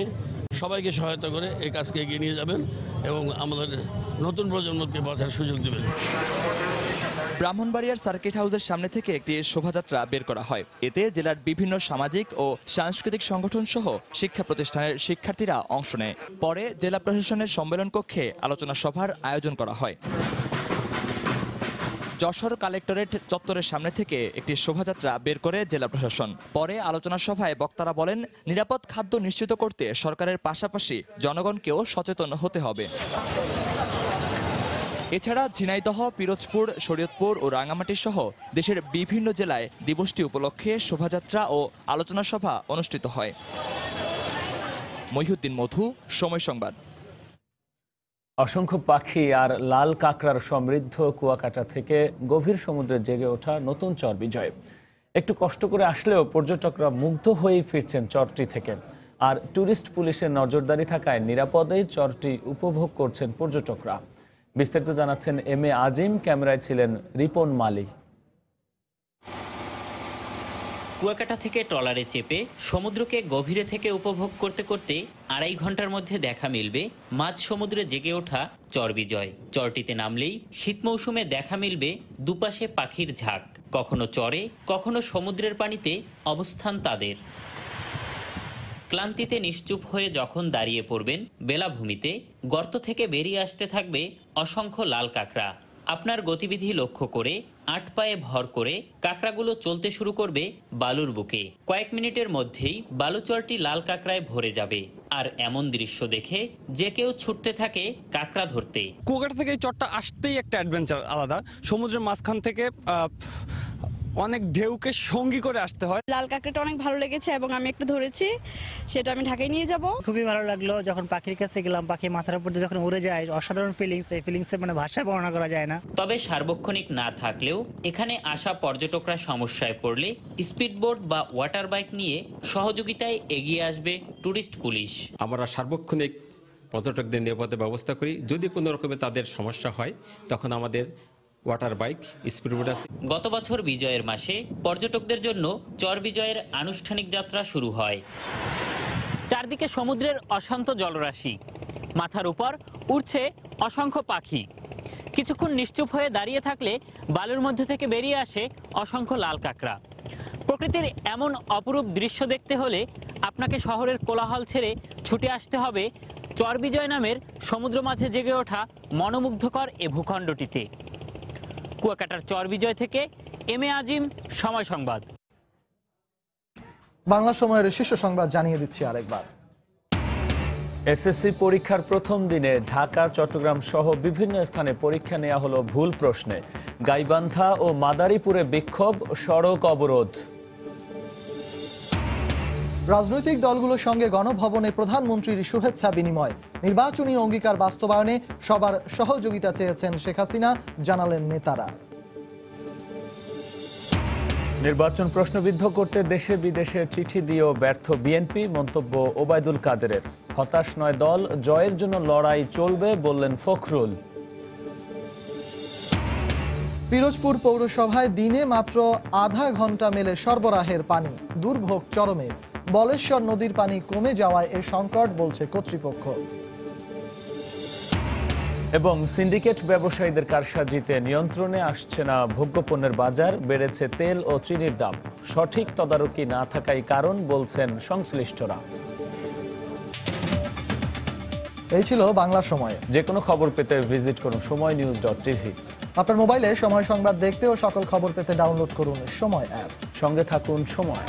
সবাইকে সহায়তা করে এই কাজকে এগিয়ে নিয়ে যাবেন এবং আমাদের নতুন প্রজন্মকে বাঁচার সুযোগ দেবেন। ব্রাহ্মণবাড়িয়ার সার্কিট হাউসের সামনে থেকে একটি শোভাযাত্রা বের করা হয়। এতে জেলার বিভিন্ন সামাজিক ও সাংস্কৃতিক সংগঠন সহ শিক্ষা প্রতিষ্ঠানের শিক্ষার্থীরা অংশ নেয়। পরে জেলা প্রশাসনের সম্মেলন কক্ষে আলোচনা সভার আয়োজন করা হয়। যশোর কালেক্টরেট চত্বরের সামনে থেকে একটি শোভাযাত্রা বের করে জেলা প্রশাসন। পরে আলোচনা সভায় বক্তারা বলেন, নিরাপদ খাদ্য নিশ্চিত করতে সরকারের পাশাপাশি জনগণকেও সচেতন হতে হবে। এছাড়া ঝিনাইদহ, পিরোজপুর, শরীয়তপুর ও রাঙ্গামাটি সহ দেশের বিভিন্ন জেলায় দিবসটি উপলক্ষে শোভাযাত্রা ও আলোচনা সভা অনুষ্ঠিত হয়। মহিউদ্দিন মধু, সময় সংবাদ। অসংখ্য পাখি আর লাল কাঁকড়ার সমৃদ্ধ কুয়াকাটা থেকে গভীর সমুদ্রে জেগে ওঠা নতুন চর বিজয়। একটু কষ্ট করে আসলেও পর্যটকরা মুগ্ধ হয়েই ফিরছেন চরটি থেকে। আর ট্যুরিস্ট পুলিশের নজরদারি থাকায় নিরাপদেই চরটি উপভোগ করছেন পর্যটকরা। বিস্তারিত জানাচ্ছেন এম এ আজিম, ক্যামেরায় ছিলেন রিপন মালি। কুয়াকাটা থেকে ট্রলারে চেপে সমুদ্রকে গভীরে থেকে উপভোগ করতে করতে 2.5 ঘন্টার মধ্যে দেখা মিলবে মাঝ সমুদ্রে জেগে ওঠা চর বিজয়। চরটিতে নামলেই শীত মৌসুমে দেখা মিলবে দুপাশে পাখির ঝাঁক, কখনো চরে কখনো সমুদ্রের পানিতে অবস্থান তাদের। ক্লান্তিতে নিশ্চুপ হয়ে যখন দাঁড়িয়ে পড়বেন বেলাভূমিতে, গর্ত থেকে বেরিয়ে আসতে থাকবে অসংখ্য লাল কাঁকড়া। আপনার গতিবিধি লক্ষ্য করে 8 পায়ে ভর করে কাঁকড়াগুলো চলতে শুরু করবে বালুর বুকে। কয়েক মিনিটের মধ্যেই বালুচরটি লাল কাঁকড়ায় ভরে যাবে। আর এমন দৃশ্য দেখে যে কেউ ছুটতে থাকে কাঁকড়া ধরতে। কুয়াকাটা থেকে এই চরটা আসতেই একটা অ্যাডভেঞ্চার আলাদা। সমুদ্রের মাঝখান থেকে অনেক ঢেউকে সঙ্গী করে আসতে হয়। লাল কাঁকড়াটা অনেক ভালো লেগেছে এবং আমি একটু ধরেছি, সেটা আমি ঢাকায় নিয়ে যাব। খুবই ভালো লাগলো যখন পাখির কাছে গেলাম, পাখি মাথার উপর দিয়ে যখন উড়ে যায়, অসাধারণ ফিলিংস। এই ফিলিংসে মানে ভাষায় বর্ণনা করা যায় না। তবে সার্বক্ষণিক না থাকলেও এখানে আসা পর্যটকরা সমস্যায় পড়লে স্পিডবোট বা ওয়াটার বাইক নিয়ে সহযোগিতায় এগিয়ে আসবে ট্যুরিস্ট পুলিশ। আমরা সার্বক্ষণিক পর্যটকদের নিরাপত্তা ব্যবস্থা করি। যদি কোনো রকমের তাদের সমস্যা হয় তখন আমাদের ওয়াটার বাইক, স্পিডবোট আছে। গত বছর বিজয়ের মাসে পর্যটকদের জন্য চর বিজয়ের আনুষ্ঠানিক যাত্রা শুরু হয়। চারদিকে সমুদ্রের অশান্ত জলরাশি, মাথার উপর উড়ছে অসংখ্য পাখি। কিছুক্ষণ নিশ্চুপ হয়ে দাঁড়িয়ে থাকলে বালুর মধ্যে থেকে বেরিয়ে আসে অসংখ্য লাল কাঁকড়া। প্রকৃতির এমন অপরূপ দৃশ্য দেখতে হলে আপনাকে শহরের কোলাহল ছেড়ে ছুটে আসতে হবে চর বিজয় নামের সমুদ্র মাঝে জেগে ওঠা মনোমুগ্ধকর এ ভূখণ্ডটিতে। কুয়াকাটার চর বিজয় থেকে এম এ আজিম, সময় সংবাদ। বাংলা সময়ের শীর্ষ সংবাদ জানিয়ে দিচ্ছি আরেকবার। এসএসসি পরীক্ষার প্রথম দিনে ঢাকা, চট্টগ্রাম সহ বিভিন্ন স্থানে পরীক্ষা নেওয়া হলো ভুল প্রশ্নে। গাইবান্ধা ও মাদারীপুরে বিক্ষোভ, সড়ক অবরোধ। রাজনৈতিক দলগুলোর সঙ্গে গণভবনে প্রধানমন্ত্রীর শুভেচ্ছা বিনিময়। নির্বাচনী অঙ্গীকার বাস্তবায়নে সবার সহযোগিতা চেয়েছেন শেখ হাসিনা, জানালেন নেতারা। নির্বাচন প্রশ্নবিদ্ধ করতে দেশে বিদেশে চিঠি দিয়েও ব্যর্থ বিএনপি, মন্তব্য ওবায়দুল কাদেরের। হতাশ নয় দল, জয়ের জন্য লড়াই চলবে বললেন ফখরুল। পিরোজপুর পৌরসভায় দিনে মাত্র আধা ঘন্টা মেলে সরবরাহের পানি, দুর্ভোগ চরমে। বলেশ্বর নদীর পানি কমে যাওয়ায় এ সংকট, বলছে কর্তৃপক্ষ। এবং সিন্ডিকেট ব্যবসায়ীদের কারসাজিতে নিয়ন্ত্রণে আসছে না ভোগ্যপণ্যের বাজার, বেড়েছে তেল ও চিনির দাম। সঠিক তদারকি না থাকাই কারণ, বলছেন সংশ্লিষ্টরা। এই ছিল বাংলা সময়। যে কোনো খবর পেতে ভিজিট করুন সময়নিউজ.tv। আপনার মোবাইলে সময় সংবাদ দেখতে ও সকল খবর পেতে ডাউনলোড করুন সময় অ্যাপ। সঙ্গে থাকুন সময়।